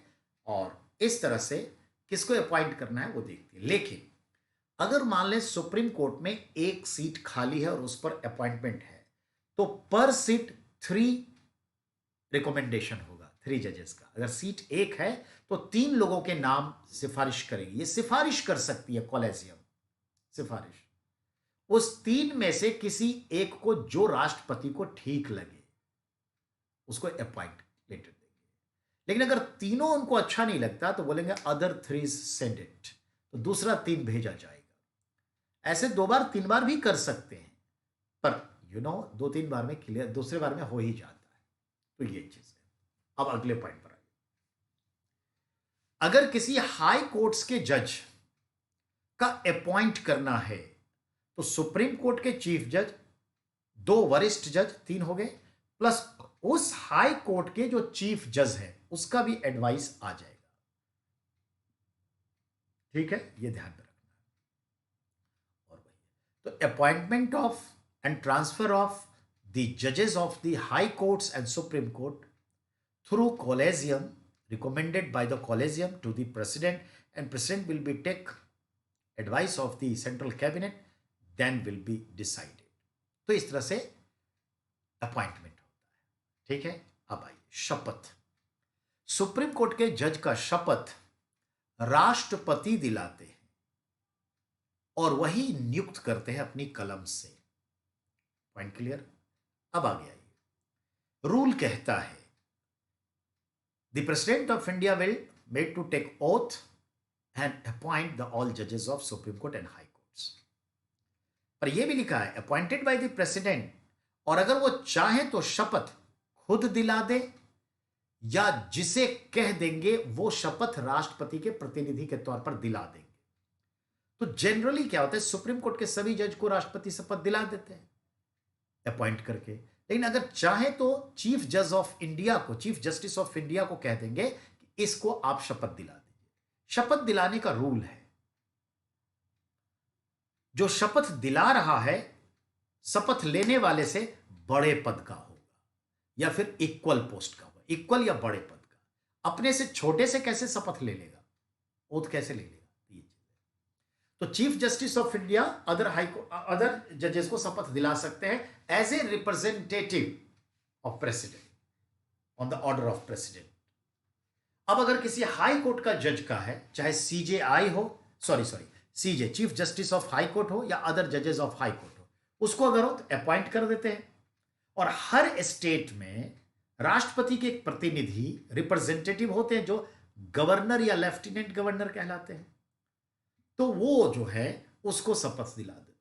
और इस तरह से किसको अपॉइंट करना है वो देखती है। लेकिन अगर मान लें सुप्रीम कोर्ट में एक सीट खाली है और उस पर अपॉइंटमेंट है, तो पर सीट 3 रिकमेंडेशन होगा, 3 जजेस का। अगर सीट एक है तो 3 लोगों के नाम सिफारिश करेगी। ये सिफारिश कर सकती है कोलेजियम, सिफारिश। उस 3 में से किसी एक को जो राष्ट्रपति को ठीक लगे उसको अपॉइंट लेटर देंगे। लेकिन अगर तीनों उनको अच्छा नहीं लगता तो बोलेंगे अदर 3 सेंड इट, तो दूसरा 3 भेजा जाएगा। ऐसे 2 बार 3 बार भी कर सकते हैं, पर 2-3 बार में क्लियर, दूसरे बार में हो ही जाता है। तो ये चीज है। अब अगले पॉइंट पर आइए। अगर किसी हाई कोर्ट्स के जज का अपॉइंट करना है तो सुप्रीम कोर्ट के चीफ जज, 2 वरिष्ठ जज, 3 हो गए, प्लस उस हाई कोर्ट के जो चीफ जज है उसका भी एडवाइस आ जाएगा। ठीक है, ये ध्यान में रखना है। और वही तो appointment of and transfer of the judges of the high courts and Supreme Court through collegium recommended by the collegium to the president, and president will be take advice of the central cabinet, then will be decided. तो इस तरह से appointment होता है। ठीक है, अब आइए शपथ। सुप्रीम कोर्ट के जज का शपथ राष्ट्रपति दिलाते हैं और वही नियुक्त करते हैं अपनी कलम से। Point clear? अब आगे आइए। रूल कहता है the president of India will made to take oath and appoint the all जजेस of supreme court and high courts. पर यह भी लिखा है अपॉइंटेड बाय द प्रेसिडेंट, और अगर वो चाहे तो शपथ खुद दिला दे या जिसे कह देंगे वो शपथ राष्ट्रपति के प्रतिनिधि के तौर पर दिला देंगे। तो जनरली क्या होता है, सुप्रीम कोर्ट के सभी जज को राष्ट्रपति शपथ दिला देते हैं अपॉइंट करके, लेकिन अगर चाहे तो चीफ जज ऑफ इंडिया को, चीफ जस्टिस ऑफ इंडिया को कह देंगे कि इसको आप शपथ दिला दीजिए। शपथ दिलाने का रूल है, जो शपथ दिला रहा है शपथ लेने वाले से बड़े पद का होगा या फिर इक्वल पोस्ट का होगा, इक्वल या बड़े पद का। अपने से छोटे से कैसे शपथ ले लेगा, ओथ कैसे ले लेगा? ये चीज है। तो chief justice of India other जजेस को शपथ दिला सकते हैं as a representative of president on the order of president. अब अगर किसी हाई कोर्ट का जज का है, चाहे सीजेआई हो, CJ chief justice of high court हो या अदर जजेस ऑफ हाई कोर्ट हो, उसको अगर हो तो अपॉइंट कर देते हैं। और हर स्टेट में राष्ट्रपति के एक प्रतिनिधि रिप्रेजेंटेटिव होते हैं जो गवर्नर या लेफ्टिनेंट गवर्नर कहलाते हैं, तो वो जो है उसको शपथ दिला देते हैं।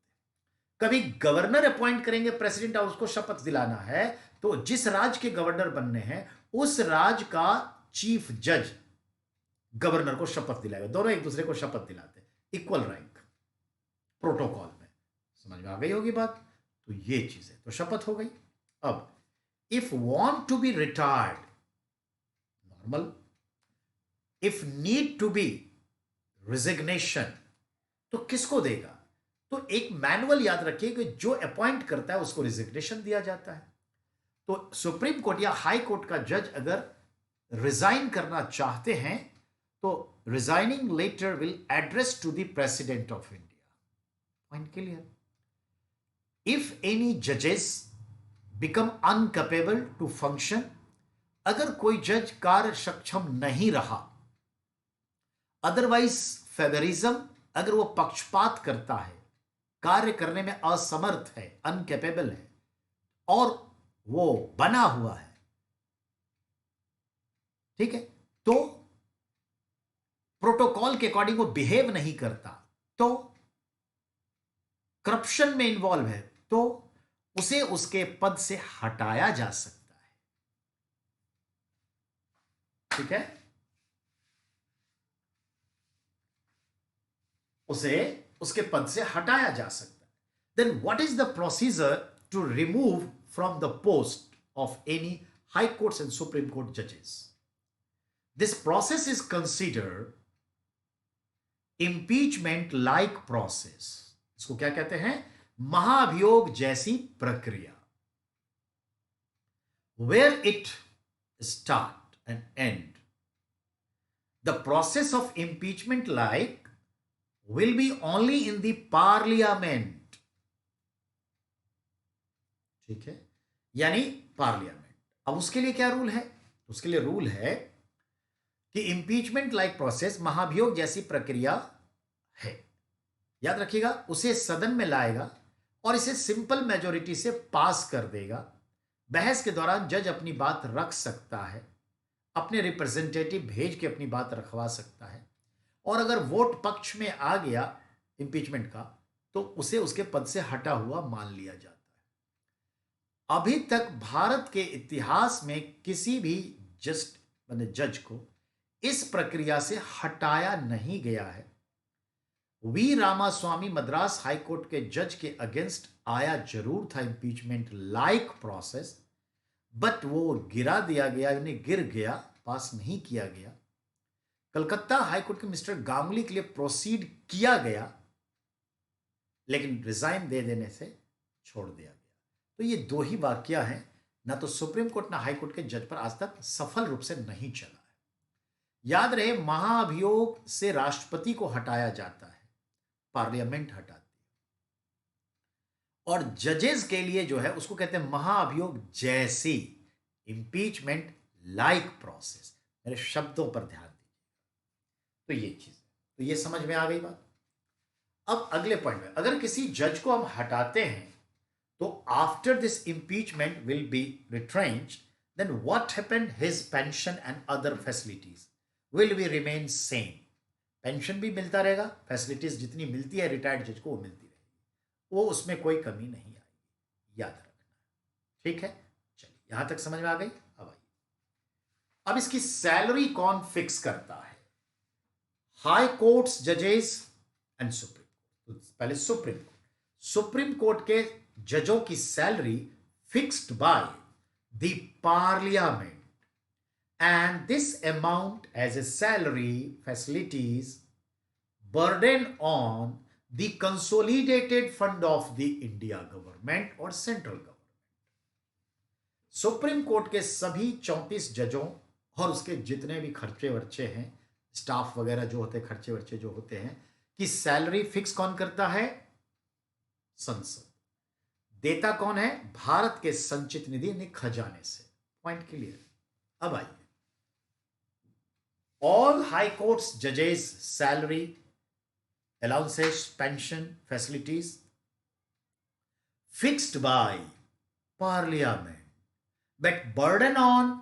कभी गवर्नर अपॉइंट करेंगे प्रेसिडेंट और उसको शपथ दिलाना है, तो जिस राज्य के गवर्नर बनने हैं उस राज्य का चीफ जज गवर्नर को शपथ दिलाएगा। दोनों एक दूसरे को शपथ दिलाते हैं, इक्वल रैंक प्रोटोकॉल में। समझ में आ गई होगी बात? तो ये चीज है, तो शपथ हो गई। अब if want to be retired, normal. If need to be resignation, तो किसको देगा? तो एक मैनुअल याद रखिए कि जो अपॉइंट करता है उसको रिजिग्नेशन दिया जाता है। तो सुप्रीम कोर्ट या हाई कोर्ट का जज अगर रिजाइन करना चाहते हैं तो resigning letter will address to the president of India. Point clear? If any जजेस बिकम अनकैपेबल टू फंक्शन, अगर कोई जज कार्य सक्षम नहीं रहा, अदरवाइज फेवरिज्म, अगर वो पक्षपात करता है, कार्य करने में असमर्थ है, अनकैपेबल है, और वो बना हुआ है, ठीक है, तो प्रोटोकॉल के अकॉर्डिंग वो बिहेव नहीं करता, तो करप्शन में इन्वॉल्व है, तो उसे उसके पद से हटाया जा सकता है। ठीक है, उसे उसके पद से हटाया जा सकता है। Then what is the procedure to remove from the post of any high courts and supreme court जजेस? This process is considered impeachment like process. इसको क्या कहते हैं? महाभियोग जैसी प्रक्रिया। Where it start and end, the process of impeachment like will be only in the parliament। ठीक है, यानी पार्लियामेंट। अब उसके लिए क्या रूल है? उसके लिए रूल है कि इंपीचमेंट लाइक प्रोसेस, महाभियोग जैसी प्रक्रिया है, याद रखिएगा, उसे सदन में लाएगा और इसे सिंपल मेजोरिटी से पास कर देगा। बहस के दौरान जज अपनी बात रख सकता है, अपने रिप्रेजेंटेटिव भेज के अपनी बात रखवा सकता है, और अगर वोट पक्ष में आ गया इंपीचमेंट का तो उसे उसके पद से हटा हुआ मान लिया जाता है। अभी तक भारत के इतिहास में किसी भी जज को इस प्रक्रिया से हटाया नहीं गया है। V Ramaswami Madras high court के जज के अगेंस्ट आया जरूर था इंपीचमेंट लाइक प्रोसेस, बट वो गिरा दिया गया, यानी गिर गया, पास नहीं किया गया। कलकत्ता हाईकोर्ट के मिस्टर गांगुली के लिए प्रोसीड किया गया, लेकिन रिजाइन दे देने से छोड़ दिया गया। तो ये दो ही वाकया हैं, ना तो सुप्रीम कोर्ट ना हाई कोर्ट के जज पर आज तक सफल रूप से नहीं चला है। याद रहे, महाअभियोग से राष्ट्रपति को हटाया जाता है, पार्लियामेंट हटाती है, और जजेस के लिए जो है उसको कहते हैं महाअभियोग जैसी, इंपीचमेंट लाइक प्रोसेस। मेरे शब्दों पर ध्यान दीजिए। तो ये चीज है, तो ये समझ में आ गई बात। अब अगले पॉइंट में, अगर किसी जज को हम हटाते हैं तो after this impeachment will be retrenched, then what happened, his pension and other facilities will be remain same. Pension भी मिलता रहेगा, फैसिलिटीज जितनी मिलती है रिटायर्ड जज को वो मिलती रहेगी, वो उसमें कोई कमी नहीं आएगी, याद रखना। ठीक है, चलिए यहां तक समझ में आ गई। अब आइए, अब इसकी सैलरी कौन फिक्स करता है? हाई कोर्ट्स जजेस एंड सुप्रीम कोर्ट। पहले सुप्रीम कोर्ट के जजों की salary fixed by the parliament, and this amount as a salary facilities burden on the consolidated fund of the India government or central government। Supreme court के सभी 34 जजों और उसके जितने भी खर्चे वर्चे हैं, स्टाफ वगैरह जो होते हैं, खर्चे वर्चे जो होते हैं, कि सैलरी फिक्स कौन करता है? संसद। देता कौन है? भारत के संचित निधि यानी खजाने से। Point clear. अब आइए, all high courts judges salary, allowances, pension, facilities fixed by parliament, but burden on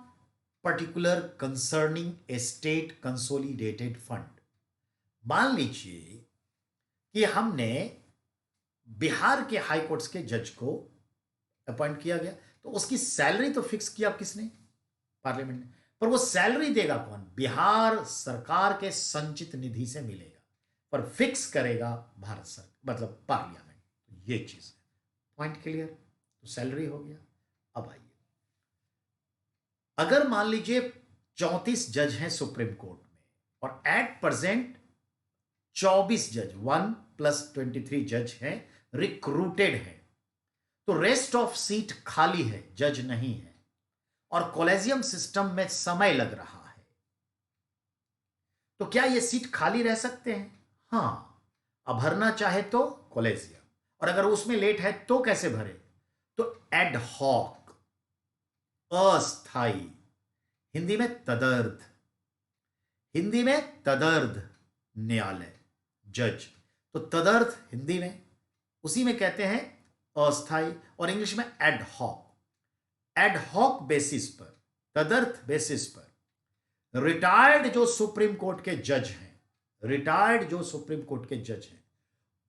particular concerning a state consolidated fund। मान लीजिए कि हमने बिहार के हाई कोर्ट्स के जज को अपॉइंट किया गया, तो उसकी सैलरी तो फिक्स किया किसने? पार्लियामेंट ने। पर वो सैलरी देगा कौन? बिहार सरकार के संचित निधि से मिलेगा, पर फिक्स करेगा भारत सरकार, मतलब पार्लियामेंट। ये चीज है। Point clear? तो सैलरी हो गया। अब आइए, अगर मान लीजिए 34 जज हैं सुप्रीम कोर्ट में, और एट प्रेजेंट 24 जज 1 + 23 जज हैं रिक्रूटेड हैं, तो रेस्ट ऑफ सीट खाली है, जज नहीं है, और कॉलेजियम सिस्टम में समय लग रहा है, तो क्या ये सीट खाली रह सकते हैं? हां, अब भरना चाहे तो कॉलेजियम, और अगर उसमें लेट है तो कैसे भरे? तो एड हॉक, अस्थाई, हिंदी में तदर्थ, हिंदी में तदर्थ न्यायालय, जज। तो तदर्थ हिंदी में, उसी में कहते हैं अस्थाई, और इंग्लिश में ad hoc. Ad hoc basis पर, तदर्थ बेसिस पर रिटायर्ड जो सुप्रीम कोर्ट के जज हैं, रिटायर्ड जो सुप्रीम कोर्ट के जज हैं,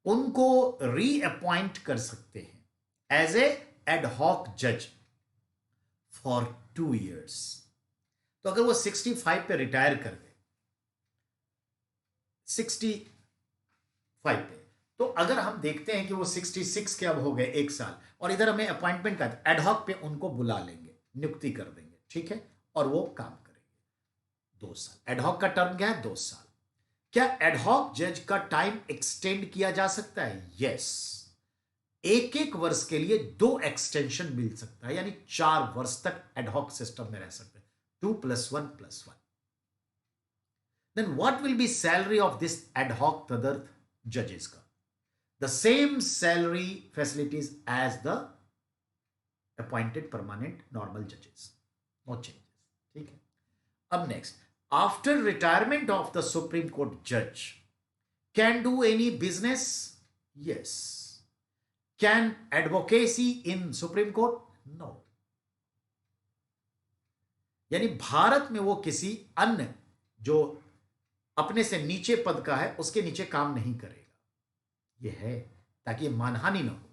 उनको रीअपॉइंट कर सकते हैं एज ए एड हॉक जज फॉर 2 years। तो अगर वो 65 पे रिटायर कर गए, 65 पे, तो अगर हम देखते हैं कि वो 66 के अब हो गए 1 साल, और इधर हमें अपॉइंटमेंट का एडहॉक पे उनको बुला लेंगे, नियुक्ति कर देंगे, ठीक है, और वो काम करेंगे 2 साल। एडहॉक का टर्म क्या है? 2 साल। क्या एडहॉक जज का टाइम एक्सटेंड किया जा सकता है? यस, 1-1 वर्ष के लिए 2 एक्सटेंशन मिल सकता है, यानी 4 वर्ष तक एडहॉक सिस्टम में रह सकते हैं, 2 + 1 + 1। Then what will be salary of this ad hoc तदर्थ जजेस का? The same salary facilities as the appointed permanent normal judges, no changes। ठीक है। अब next, after retirement of the Supreme Court judge can do any business? Yes। Can advocacy in Supreme Court? No। यानी भारत में वो किसी अन्य जो अपने से नीचे पद का है उसके नीचे काम नहीं करेगा। यह है ताकि मानहानि न हो।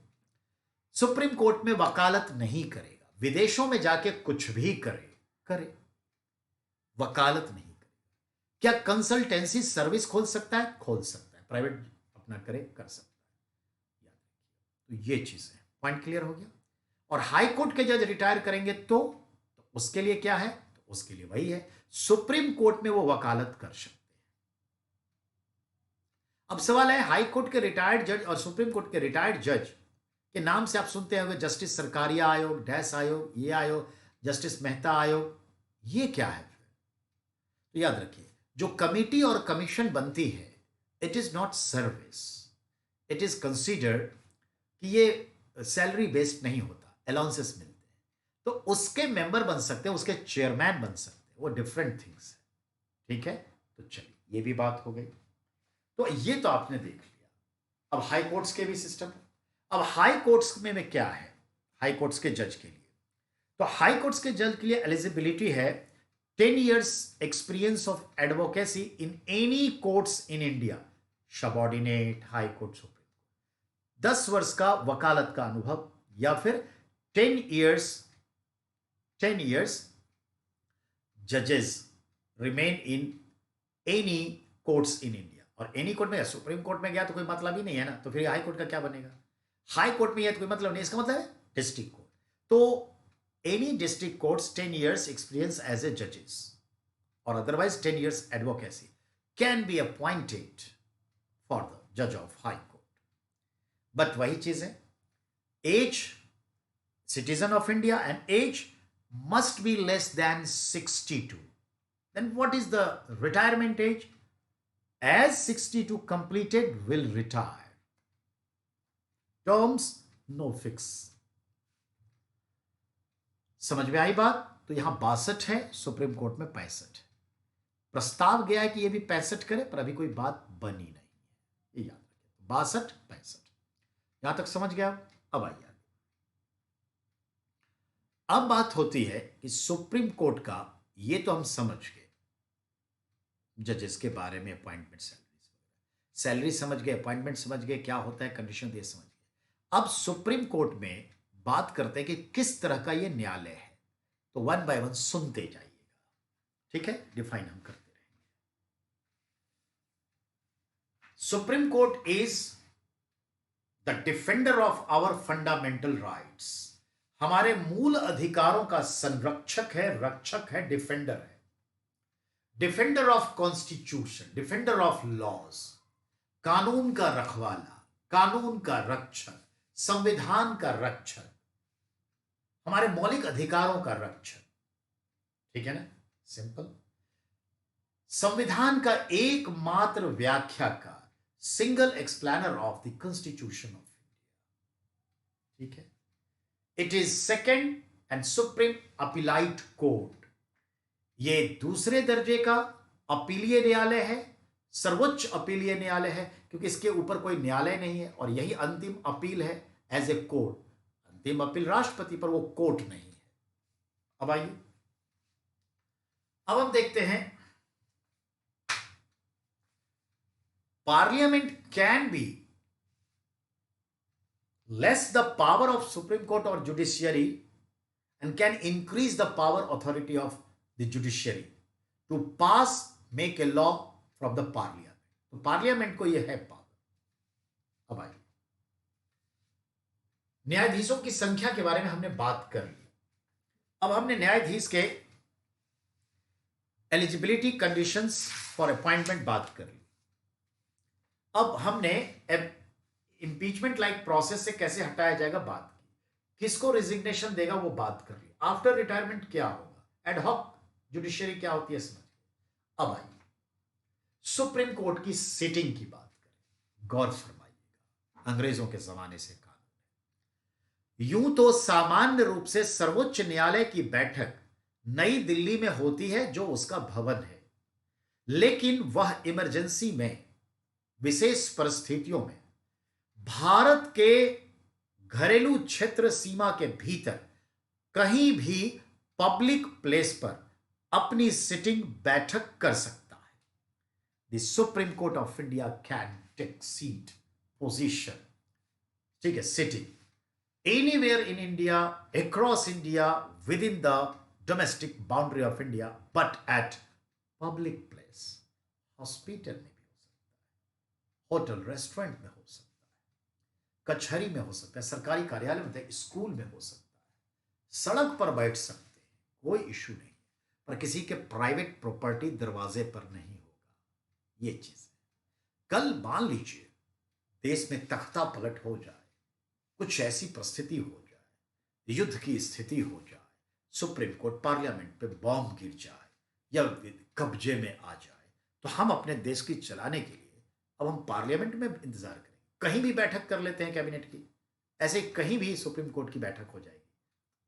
सुप्रीम कोर्ट में वकालत नहीं करेगा, विदेशों में जाके कुछ भी करे, वकालत नहीं करेगा। क्या कंसल्टेंसी सर्विस खोल सकता है? खोल सकता है, प्राइवेट अपना करे, कर सकता है, याद रखिए। तो ये चीज है। पॉइंट क्लियर हो गया। और हाई कोर्ट के जज रिटायर करेंगे तो उसके लिए क्या है? तो उसके लिए वही है, सुप्रीम कोर्ट में वो वकालत कर सकते हैं। अब सवाल है, हाई कोर्ट के रिटायर्ड जज और सुप्रीम कोर्ट के रिटायर्ड जज कि नाम से आप सुनते होंगे जस्टिस सरकारिया आयोग, डैश आयोग, ये आयोग, जस्टिस मेहता आयोग, ये क्या है? तो याद रखिए, जो कमिटी और कमीशन बनती है, it is not service, it is considered कि ये सैलरी बेस्ड नहीं होता, अलाउंसेस मिलते हैं, तो उसके मेंबर बन सकते हैं, उसके चेयरमैन बन सकते हैं, वो डिफरेंट थिंग्स है। ठीक है, तो चलिए ये भी बात हो गई। तो ये तो आपने देख लिया। अब हाई कोर्ट्स के भी सिस्टम है। अब हाई कोर्ट्स में क्या है? हाई कोर्ट्स के जज के लिए, तो हाई कोर्ट्स के जज के लिए एलिजिबिलिटी है 10 years experience of advocacy in any courts in India, subordinate, high court, supreme, 10 वर्ष का वकालत का अनुभव, या फिर 10 years 10 years जजेस remain in any courts in India. और एनी कोर्ट में, सुप्रीम कोर्ट में गया तो कोई मतलब ही नहीं है ना, तो फिर हाई कोर्ट का क्या बनेगा? हाई कोर्ट में गया तो कोई मतलब नहीं, इसका मतलब है डिस्ट्रिक्ट कोर्ट। तो any district courts 10 years experience as a जजेस, और otherwise 10 years advocacy can be appointed for the जज ऑफ हाई कोर्ट। बट वही चीज है, age, citizen of India, and age must be less than 62. Then what is the retirement age? As 62 completed will retire. Terms no fix. समझ में आई बात? तो यहां 62 है, सुप्रीम कोर्ट में 65 है। प्रस्ताव गया है कि यह भी 65 करे, पर अभी कोई बात बनी नहीं है, ये याद रखिए। 62, 65, यहां तक समझ गया? अब आइए, अब बात होती है कि सुप्रीम कोर्ट का, ये तो हम समझ गए जजेस के बारे में, अपॉइंटमेंट, सैलरी समझ गए, अपॉइंटमेंट समझ गए, क्या होता है कंडीशन, ये समझ गए। अब सुप्रीम कोर्ट में बात करते हैं कि किस तरह का ये न्यायालय है, तो वन बाय वन सुनते जाइएगा। ठीक है, डिफाइन हम करते रहेंगे। Supreme court is the defender of our fundamental rights. हमारे मूल अधिकारों का संरक्षक है, रक्षक है, डिफेंडर है। Defender of constitution, defender of laws, कानून का रखवाला, कानून का रक्षक, संविधान का रक्षक, हमारे मौलिक अधिकारों का रक्षक। ठीक है ना, सिंपल। संविधान का एकमात्र व्याख्याकार, single explainer of the constitution of India. ठीक है, it is second and supreme appellate court. ये दूसरे दर्जे का अपीलीय न्यायालय है, सर्वोच्च अपीलीय न्यायालय है, क्योंकि इसके ऊपर कोई न्यायालय नहीं है, और यही अंतिम अपील है एज ए कोर्ट। अंतिम अपील राष्ट्रपति पर, वो कोर्ट नहीं है। अब आइए, अब हम देखते हैं, parliament can be less the power of Supreme Court or judiciary and can increase the power authority of the judiciary to pass, make a law from the parliament. तो पार्लियामेंट को यह है पावर। अब आइए, न्यायाधीशों की संख्या के बारे में हमने बात कर ली। अब हमने न्यायाधीश के एलिजिबिलिटी कंडीशंस फॉर अपॉइंटमेंट बात कर ली। अब हमने इंपीचमेंट लाइक प्रोसेस से कैसे हटाया जाएगा बात की, किसको रिजिग्नेशन देगा वो बात कर ली। आफ्टर रिटायरमेंट क्या होगा, एडहॉक जुडिशरी क्या होती है, समझिए। अब आइए, सुप्रीम कोर्ट की सिटिंग की बात करें, गौर फरमाइएगा, अंग्रेजों के जमाने से कानून। यूं तो सामान्य रूप से सर्वोच्च न्यायालय की बैठक नई दिल्ली में होती है, जो उसका भवन है, लेकिन वह इमरजेंसी में, विशेष परिस्थितियों में, भारत के घरेलू क्षेत्र सीमा के भीतर कहीं भी पब्लिक प्लेस पर अपनी सिटिंग बैठक कर सकता है। The supreme court of India can take seat, position, ठीक है, sitting anywhere in India, across India, within the domestic boundary of India, but at public place. Hospital में भी हो सकता है, होटल रेस्टोरेंट में हो सकता है, कचहरी में हो सकता है, सरकारी कार्यालय में, स्कूल में हो सकता है, सड़क पर बैठ सकते हैं, कोई इश्यू नहीं, पर किसी के प्राइवेट प्रॉपर्टी दरवाजे पर नहीं होगा। ये चीज है। कल मान लीजिए देश में तख्ता पलट हो जाए कुछ ऐसी परिस्थिति हो जाए, युद्ध की स्थिति हो जाए, सुप्रीम कोर्ट पार्लियामेंट पे बॉम्ब गिर जाए या कब्जे में आ जाए, तो हम अपने देश की चलाने के लिए अब हम पार्लियामेंट में इंतजार करें, कहीं भी बैठक कर लेते हैं कैबिनेट की, ऐसे कहीं भी सुप्रीम कोर्ट की बैठक हो जाएगी।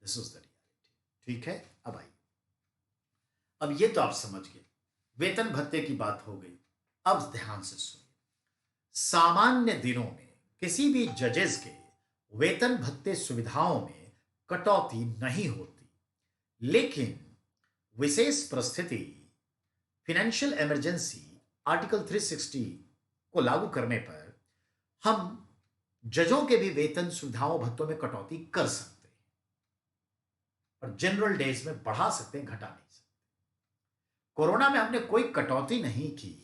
This is the reality. ठीक है, अब आइए, अब ये तो आप समझ गए, वेतन भत्ते की बात हो गई। अब ध्यान से सुनिए, सामान्य दिनों में किसी भी जजेस के वेतन भत्ते सुविधाओं में कटौती नहीं होती, लेकिन विशेष परिस्थिति, फाइनेंशियल इमरजेंसी, आर्टिकल 360 को लागू करने पर हम जजों के भी वेतन सुविधाओं भत्तों में कटौती कर सकते हैं, और जनरल डेज में बढ़ा सकते हैं, घटा नहीं सकते। कोरोना में हमने कोई कटौती नहीं की,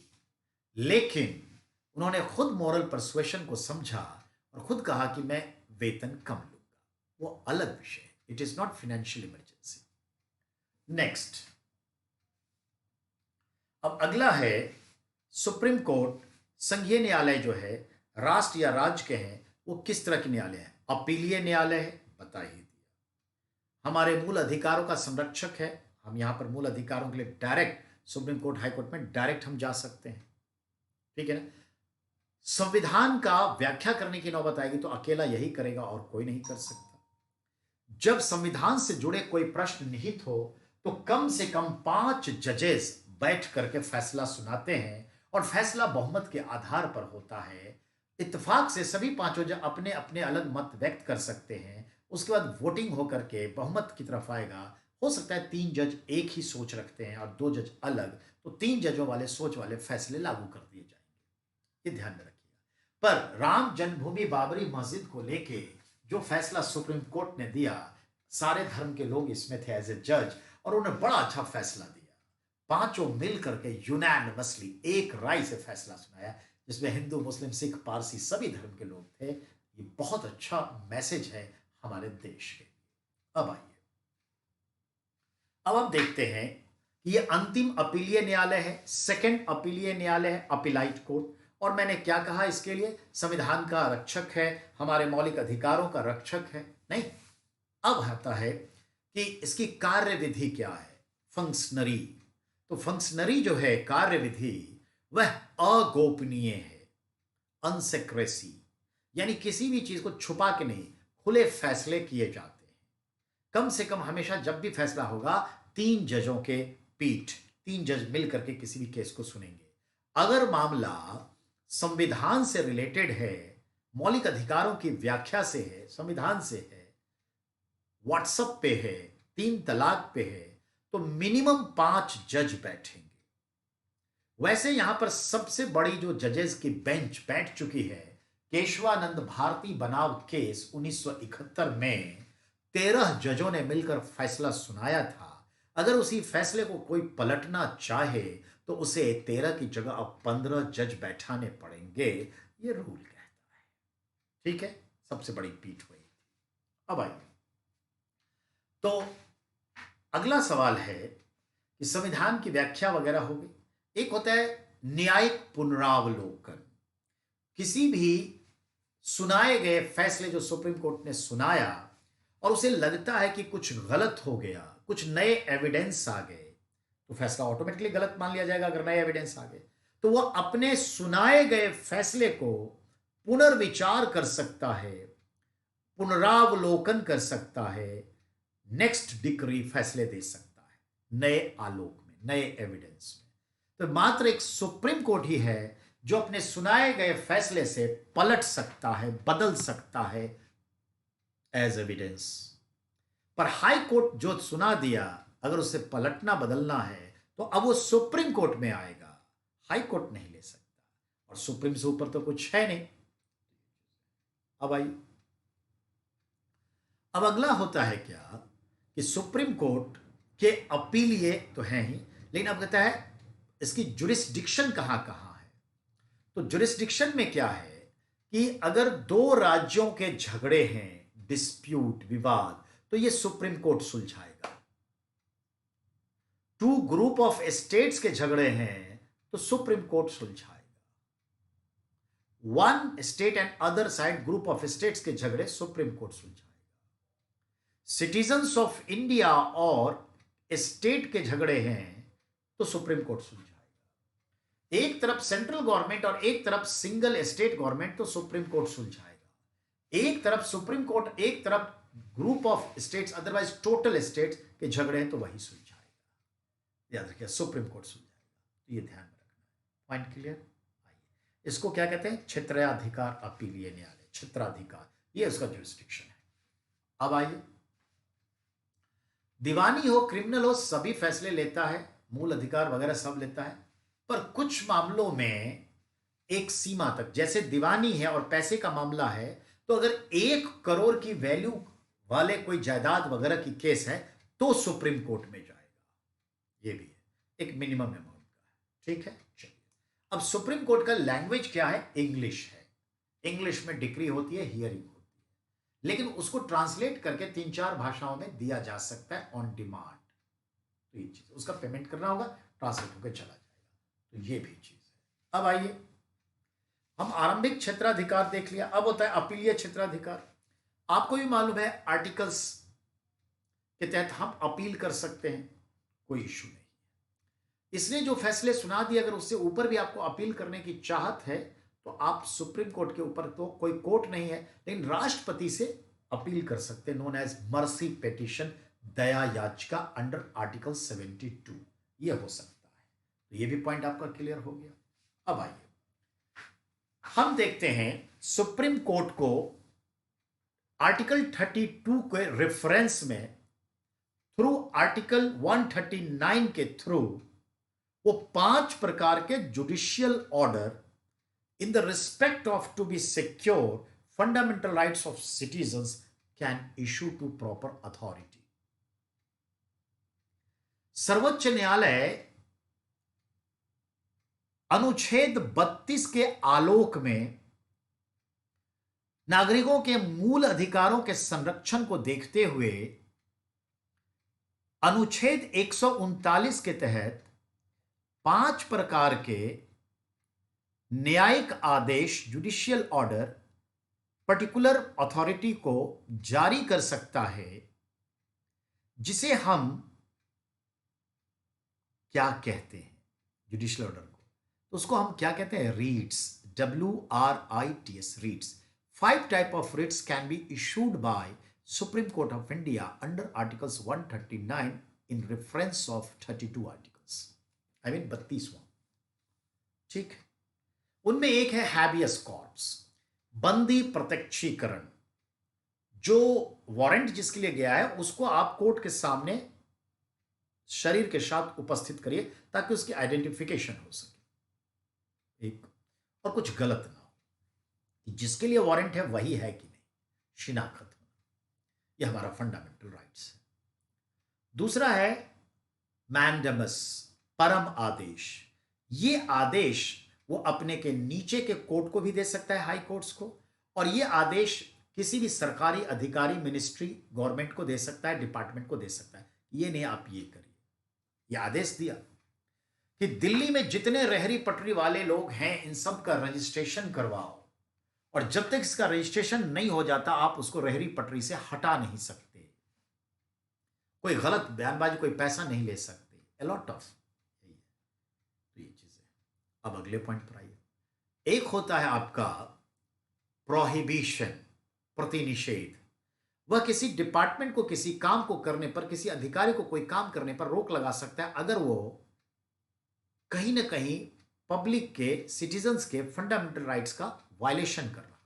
लेकिन उन्होंने खुद मॉरल परसुएशन को समझा और खुद कहा कि मैं वेतन कम लूंगा, वो अलग विषय है। It is not financial emergency. Next, अब अगला है सुप्रीम कोर्ट, संघीय न्यायालय जो है, राष्ट्र या राज्य के हैं, वो किस तरह के न्यायालय है? अपीलीय न्यायालय है, बता ही दिया। हमारे मूल अधिकारों का संरक्षक है, हम यहां पर मूल अधिकारों के लिए direct supreme court, high court में डायरेक्ट हम जा सकते हैं। ठीक है ना? संविधान का व्याख्या करने की नौबत आएगी तो अकेला यही करेगा और कोई नहीं कर सकता। जब संविधान से जुड़े कोई प्रश्न निहित हो तो कम से कम 5 जजेस बैठ करके फैसला सुनाते हैं, और फैसला बहुमत के आधार पर होता है। इत्तेफाक से सभी 5 जज अपने अपने अलग मत व्यक्त कर सकते हैं, उसके बाद वोटिंग होकर के बहुमत की तरफ आएगा। हो सकता है 3 जज एक ही सोच रखते हैं और 2 जज अलग, तो 3 जजों वाले सोच वाले फैसले लागू कर दिए जाएंगे। ये ध्यान में रखिएगा। पर राम जन्मभूमि बाबरी मस्जिद को लेके जो फैसला सुप्रीम कोर्ट ने दिया, सारे धर्म के लोग इसमें थे एज ए जज, और उन्होंने बड़ा अच्छा फैसला दिया। 5 मिल करके यूनैनिमसली एक राय से फैसला सुनाया, जिसमें हिंदू, मुस्लिम, सिख, पारसी सभी धर्म के लोग थे। ये बहुत अच्छा मैसेज है हमारे देश के। अब आइए, अब हम देखते हैं कि ये अंतिम अपीलीय न्यायालय है, सेकंड अपीलीय न्यायालय है, अपीलाइट कोर्ट। और मैंने क्या कहा इसके लिए? संविधान का रक्षक है, हमारे मौलिक अधिकारों का रक्षक है। नहीं, अब आता है कि इसकी कार्य विधि क्या है, फंक्शनरी। तो फंक्शनरी जो है कार्य विधि, वह अगोपनीय है, अनसेक्रेसी, यानी किसी भी चीज को छुपा के नहीं, खुले फैसले किए जाते हैं। कम से कम हमेशा जब भी फैसला होगा 3 जजों के पीठ, 3 जज मिलकर के किसी भी केस को सुनेंगे। अगर मामला संविधान से रिलेटेड है, मौलिक अधिकारों की व्याख्या से है, संविधान से है, व्हाट्सएप पे है, 3 तलाक पे है, तो मिनिमम 5 जज बैठेंगे। वैसे यहां पर सबसे बड़ी जो जजेस की बेंच बैठ चुकी है, केशवानंद भारती बनाम केस 1971 में 13 जजों ने मिलकर फैसला सुनाया था। अगर उसी फैसले को कोई पलटना चाहे तो उसे 13 की जगह अब 15 जज बैठाने पड़ेंगे, ये रूल कहता है। ठीक है, सबसे बड़ी पीठ हुई। अब आइए, तो अगला सवाल है कि संविधान की व्याख्या वगैरह हो गई। एक होता है न्यायिक पुनरावलोकन। किसी भी सुनाए गए फैसले जो सुप्रीम कोर्ट ने सुनाया और उसे लगता है कि कुछ गलत हो गया, कुछ नए एविडेंस आ गए, तो फैसला ऑटोमेटिकली गलत मान लिया जाएगा। अगर नए एविडेंस आ गए तो वह अपने सुनाए गए फैसले को पुनर्विचार कर सकता है, पुनरावलोकन कर सकता है, नेक्स्ट डिक्री फैसले दे सकता है नए आलोक में, नए एविडेंस में। तो मात्र एक सुप्रीम कोर्ट ही है जो अपने सुनाए गए फैसले से पलट सकता है, बदल सकता है एज एविडेंस। पर हाई कोर्ट जो सुना दिया, अगर उसे पलटना बदलना है तो अब वो सुप्रीम कोर्ट में आएगा, हाई कोर्ट नहीं ले सकता, और सुप्रीम से ऊपर तो कुछ है नहीं। अब आइए, अब अगला होता है क्या कि सुप्रीम कोर्ट के अपीलीय तो हैं ही, लेकिन अब कहता है इसकी जुरिस्डिक्शन कहां कहां है। तो जुरिस्डिक्शन में क्या है कि अगर 2 राज्यों के झगड़े हैं, डिस्प्यूट, विवाद, तो ये सुप्रीम कोर्ट सुलझाएगा। 2 ग्रुप ऑफ स्टेट्स के झगड़े हैं तो सुप्रीम कोर्ट सुलझाएगा। One state and other side group of states के झगड़े सुप्रीम कोर्ट सुलझाएगा। सिटीजन्स ऑफ इंडिया और स्टेट के झगड़े हैं तो सुप्रीम कोर्ट सुलझाएगा। एक तरफ सेंट्रल गवर्नमेंट और एक तरफ सिंगल स्टेट गवर्नमेंट तो सुप्रीम कोर्ट सुलझाएगा। एक तरफ सुप्रीम कोर्ट, एक तरफ group of states otherwise total states के झगड़े हैं तो वही सुलझाएगा। याद रखिए सुप्रीम कोर्ट सुलझाएगा, तो ये ध्यान में रखना है। Point clear? आइए, इसको क्या कहते हैं? क्षेत्राधिकार अपीलीय न्यायालय, क्षेत्राधिकार, ये उसका जुरिस्डिक्शन है। अब आइए, दीवानी हो क्रिमिनल हो सभी फैसले लेता है, मूल अधिकार वगैरह सब लेता है, पर कुछ मामलों में एक सीमा तक, जैसे दीवानी है और पैसे का मामला है, तो अगर 1 करोड़ की वैल्यू वाले कोई जायदाद वगैरह की केस है तो सुप्रीम कोर्ट में जाएगा। ये भी है, एक मिनिमम अमाउंट का है। ठीक है, चलिए। अब सुप्रीम कोर्ट का लैंग्वेज क्या है? इंग्लिश है। इंग्लिश में डिक्री होती है, हियरिंग होती है, लेकिन उसको ट्रांसलेट करके 3-4 भाषाओं में दिया जा सकता है ऑन डिमांड। तो ये चीज, उसका पेमेंट करना होगा, ट्रांसलेट होकर चला जाएगा। तो ये भी चीज है। अब आइए, हम आरंभिक क्षेत्राधिकार देख लिया, अब होता है अपीलीय क्षेत्राधिकार। आपको भी मालूम है आर्टिकल्स के तहत हम अपील कर सकते हैं, कोई इश्यू नहीं। इसने जो फैसले सुना दिए, अगर उससे ऊपर भी आपको अपील करने की चाहत है तो आप सुप्रीम कोर्ट के ऊपर, तो कोई कोर्ट नहीं है, लेकिन राष्ट्रपति से अपील कर सकते हैं, नोन एज मर्सी पेटिशन, दया याचिका अंडर आर्टिकल 72, ये हो सकता है। तो ये भी पॉइंट आपका क्लियर हो गया। अब आइए, हम देखते हैं सुप्रीम कोर्ट को आर्टिकल 32 के रेफरेंस में, थ्रू आर्टिकल 139 के थ्रू, वो 5 प्रकार के judicial order in the respect of to be secure fundamental rights of citizens can issue to proper authority. सर्वोच्च न्यायालय अनुच्छेद 32 के आलोक में नागरिकों के मूल अधिकारों के संरक्षण को देखते हुए अनुच्छेद 139 के तहत 5 प्रकार के न्यायिक आदेश, जुडिशियल ऑर्डर, पर्टिकुलर अथॉरिटी को जारी कर सकता है, जिसे हम क्या कहते हैं? जुडिशियल ऑर्डर को, तो उसको हम क्या कहते हैं? Writs, WRITS, writs. 5 type of writs can be issued by supreme court of India under articles 139 in reference of 32 articles, I mean 32वां। ठीक है, उनमें एक है हैबियस कॉर्पस, बंदी प्रत्यक्षीकरण। जो वारंट जिसके लिए गया है उसको आप कोर्ट के सामने शरीर के साथ उपस्थित करिए ताकि उसकी आइडेंटिफिकेशन हो सके, एक, और कुछ गलत ना हो कि जिसके लिए वारंट है वही है कि नहीं, शिनाख्त होना, यह हमारा फंडामेंटल राइट्स है। दूसरा है मैंडेमस, परम आदेश। ये आदेश वो अपने के नीचे के कोर्ट को भी दे सकता है, हाई कोर्ट्स को, और ये आदेश किसी भी सरकारी अधिकारी, मिनिस्ट्री, गवर्नमेंट को दे सकता है, डिपार्टमेंट को दे सकता है। ये नहीं, आप ये करिए। ये आदेश दिया कि दिल्ली में जितने रेहड़ी पटरी वाले लोग हैं इन सब का रजिस्ट्रेशन करवाओ, और जब तक इसका रजिस्ट्रेशन नहीं हो जाता आप उसको रेहड़ी पटरी से हटा नहीं सकते, कोई गलत बयानबाजी, कोई पैसा नहीं ले सकते, अलॉट ऑफ। तो ये चीज है। अब अगले पॉइंट पर आइए। एक होता है आपका प्रोहिबिशन, प्रतिनिषेध। वह किसी डिपार्टमेंट को किसी काम को करने पर, किसी अधिकारी को कोई काम करने पर रोक लगा सकता है अगर वो कहीं ना कहीं पब्लिक के, सिटीजन्स के फंडामेंटल राइट्स का वायलेशन कर रहा है।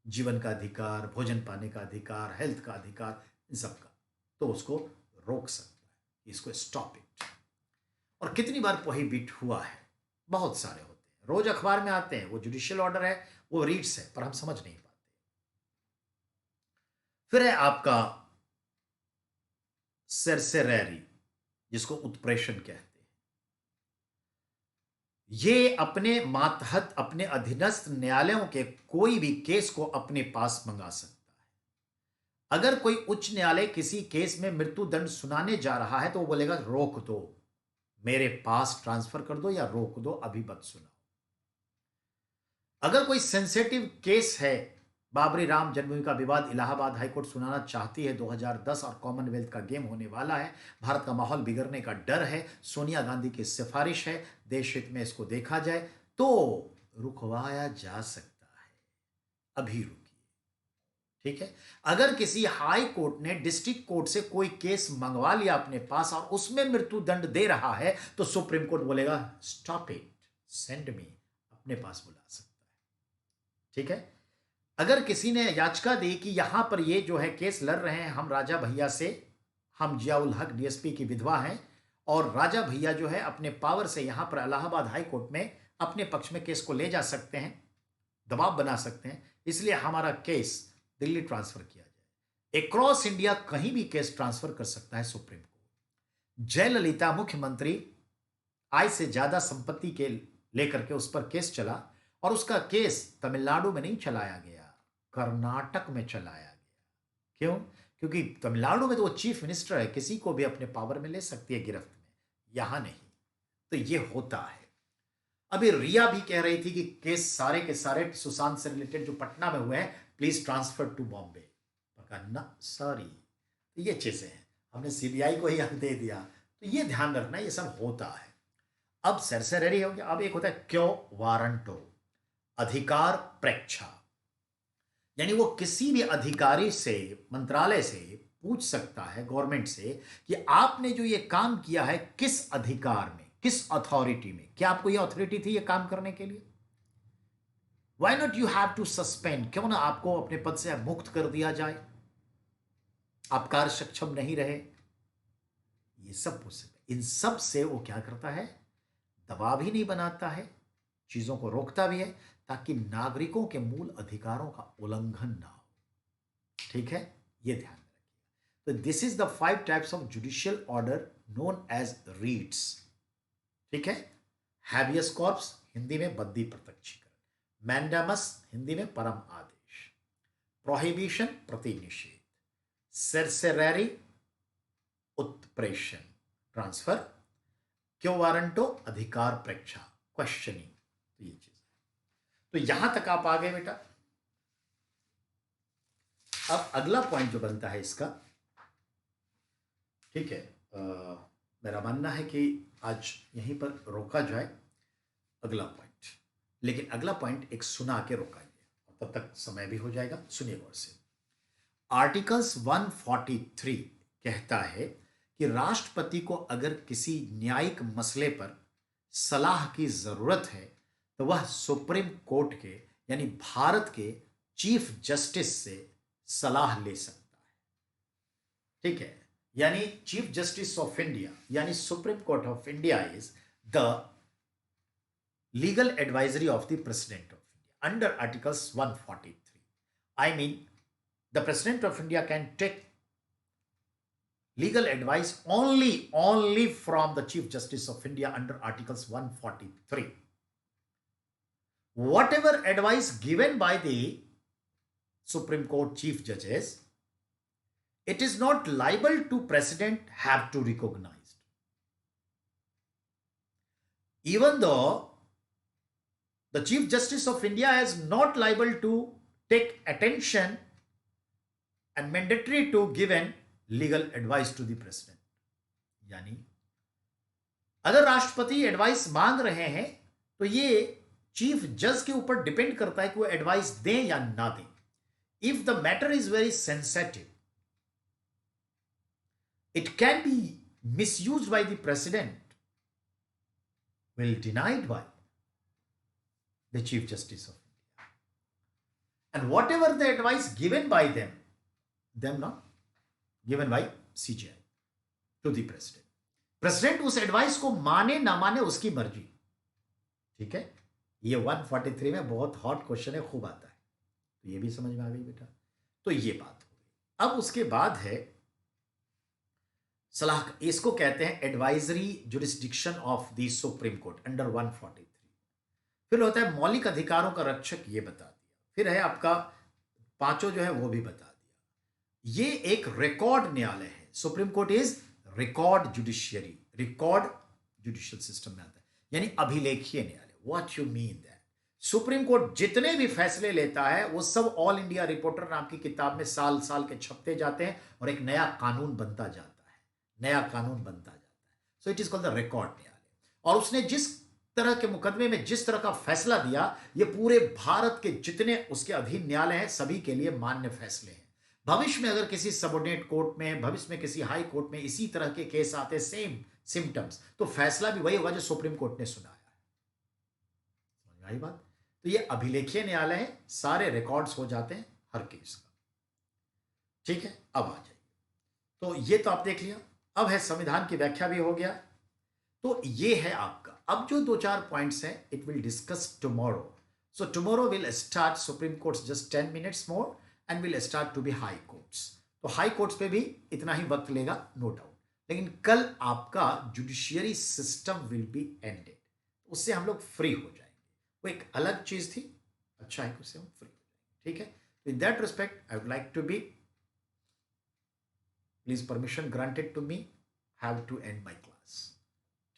जीवन का अधिकार, भोजन पाने का अधिकार, हेल्थ का अधिकार, इन सब का, तो उसको रोक सकता है, इसको स्टॉप इट। और कितनी बार प्रोहिबिट हुआ है? बहुत सारे होते हैं, रोज अखबार में आते हैं। वो जुडिशियल ऑर्डर है, वो रीड्स है, पर हम समझ नहीं पाते। फिर है आपका सरसेरेरी, जिसको उत्प्रेषण कहते हैं। ये अपने मातहत, अपने अधीनस्थ न्यायालयों के कोई भी केस को अपने पास मंगा सकता है। अगर कोई उच्च न्यायालय किसी केस में मृत्यु दंड सुनाने जा रहा है तो वो बोलेगा रोक दो, मेरे पास ट्रांसफर कर दो, या रोक दो, अभी मत सुनाओ। अगर कोई सेंसिटिव केस है, बाबरी राम जन्मभूमि का विवाद इलाहाबाद हाईकोर्ट सुनाना चाहती है 2010 और कॉमनवेल्थ का गेम होने वाला है, भारत का माहौल बिगड़ने का डर है, सोनिया गांधी की सिफारिश है, देश हित में इसको देखा जाए तो रुकवाया जा सकता है। अभी रुकिए, ठीक है। अगर किसी हाई कोर्ट ने डिस्ट्रिक्ट कोर्ट से कोई केस मंगवा लिया अपने पास और उसमें मृत्यु दंड दे रहा है तो सुप्रीम कोर्ट बोलेगा स्टॉप इट, सेंड मी, अपने पास बुला सकता है, ठीक है। अगर किसी ने याचिका दी कि यहां पर ये जो है केस लड़ रहे हैं हम राजा भैया से, हम जियाउल हक डीएसपी की विधवा हैं और राजा भैया जो है अपने पावर से यहां पर इलाहाबाद हाई कोर्ट में अपने पक्ष में केस को ले जा सकते हैं, दबाव बना सकते हैं, इसलिए हमारा केस दिल्ली ट्रांसफर किया जाए। अक्रॉस इंडिया कहीं भी केस ट्रांसफर कर सकता है सुप्रीम कोर्ट। जयललिता मुख्यमंत्री, आय से ज्यादा संपत्ति के लेकर के उस पर केस चला और उसका केस तमिलनाडु में नहीं चलाया गया, कर्नाटक में चलाया गया। क्यों? क्योंकि तमिलनाडु में तो वो चीफ मिनिस्टर है, किसी को भी अपने पावर में ले सकती है गिरफ्त में, यहां नहीं। तो ये होता है। अभी रिया भी कह रही थी कि केस सारे के सारे सुशांत से रिलेटेड जो पटना में हुए हैं प्लीज ट्रांसफर टू बॉम्बे। ना सॉरी, ये चीजें हैं, हमने सीबीआई को ही हक दे दिया। तो ये ध्यान रखना, ये सब होता है। अब सरसरी हो गया। अब एक होता है क्यों वारंटो, अधिकार प्रेक्षा, यानी वो किसी भी अधिकारी से, मंत्रालय से पूछ सकता है, गवर्नमेंट से, कि आपने जो ये काम किया है किस अधिकार में, किस अथॉरिटी में, क्या आपको ये अथॉरिटी थी ये काम करने के लिए? Why not you have to suspend, क्यों ना आपको अपने पद से मुक्त कर दिया जाए, आप कार्य सक्षम नहीं रहे, ये सब पूछ सकते। इन सब से वो क्या करता है, दबाव ही नहीं बनाता है, चीजों को रोकता भी है ताकि नागरिकों के मूल अधिकारों का उल्लंघन ना हो, ठीक है, ये ध्यान में रखिए। तो this is the 5 types of judicial order known as writs, ठीक है। हैबियस कॉर्प्स हिंदी में बद्दी प्रत्यक्षीकरण, मैंडामस हिंदी में परम आदेश, प्रोहिबिशन प्रतिनिषेध, सेरसेररी उत्प्रेषण ट्रांसफर, क्यों वारंटो अधिकार प्रेक्षा क्वेश्चनिंग। तो ये चीज है। तो यहां तक आप आ गए बेटा। अब अगला पॉइंट जो बनता है इसका, ठीक है, मेरा मानना है कि आज यहीं पर रोका जाए अगला पॉइंट, लेकिन अगला पॉइंट एक सुना के रोकाएंगे, तब तक समय भी हो जाएगा। सुनिए गौर से। आर्टिकल्स 143 कहता है कि राष्ट्रपति को अगर किसी न्यायिक मसले पर सलाह की जरूरत है तो वह सुप्रीम कोर्ट के यानी भारत के चीफ जस्टिस से सलाह ले सकता है, ठीक है। यानी चीफ जस्टिस ऑफ इंडिया यानी supreme court of India is the legal advisory of the president of India under articles 143। I mean the president of India can take legal advice only from the Chief Justice of India under Articles 143. Whatever advice given by the Supreme Court Chief Judges, it is not liable to President have to recognize. Even though the Chief Justice of India is not liable to take attention and mandatory to give an legal advice to the president, यानी अगर राष्ट्रपति advice मांग रहे हैं तो ये chief जज के ऊपर डिपेंड करता है कि वो एडवाइस दें या ना दें। If the matter is very sensitive, it can be misused by the president, will denied by the chief justice of India, and what ever the advice given by them not given by CJI to the president. President उस advice को माने ना माने उसकी मर्जी, ठीक है। ये 143 में बहुत हॉट क्वेश्चन है, खूब आता है, तो ये भी समझ में आ गई बेटा। तो ये बात हो गई। अब उसके बाद है सलाह, इसको कहते हैं advisory jurisdiction of the supreme court under 143। फिर होता है मौलिक अधिकारों का रक्षक, ये बता दिया। फिर है आपका पांचों जो है वो भी बता दिया। ये एक रिकॉर्ड न्यायालय है, supreme court is record judiciary, record judicial system में आता है, यानी अभिलेखीय न्यायालय। What you mean that? Supreme court जितने भी फैसले लेता है वो सब ऑल इंडिया रिपोर्टर नाम की किताब में साल साल के छपते जाते हैं और एक नया कानून बनता जाता है, नया कानून बनता जाता है। So it is called the record न्यायालय। और उसने जिस तरह के मुकदमे में जिस तरह का फैसला दिया, ये पूरे भारत के जितने उसके अधीन न्यायालय हैं सभी के लिए मान्य फैसले हैं। भविष्य में अगर किसी सबऑर्डिनेट कोर्ट में, भविष्य में किसी हाई कोर्ट में इसी तरह के केस आते, सेम सिम्टम्स, तो फैसला भी वही होगा जो सुप्रीम कोर्ट ने सुनाया है। समझ में आई बात? तो ये अभिलेखीय न्यायालय है, सारे रिकॉर्ड्स हो जाते हैं हर केस का। ठीक है, अब आ जाइए। तो ये तो आप देख लिया। अब है संविधान की व्याख्या भी हो गया। तो ये है आपका। अब जो दो चार पॉइंट्स हैं, it will discuss tomorrow. So tomorrow will start supreme courts just 10 minutes more and will start to be high courts. तो हाई कोर्ट्स पे भी इतना ही वक्त लेगा, नो डाउट। लेकिन कल आपका judiciary system will be ended, उससे हम लोग फ्री हो जाएंगे। वो एक अलग चीज थी, अच्छा है, उससे हम फ्री हो जाएंगे। ठीक है, तो in that respect I would like to be, please permission granted to me, have to end my class.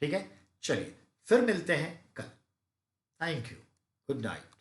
ठीक है, चलिए फिर मिलते हैं कल। Thank you, good night.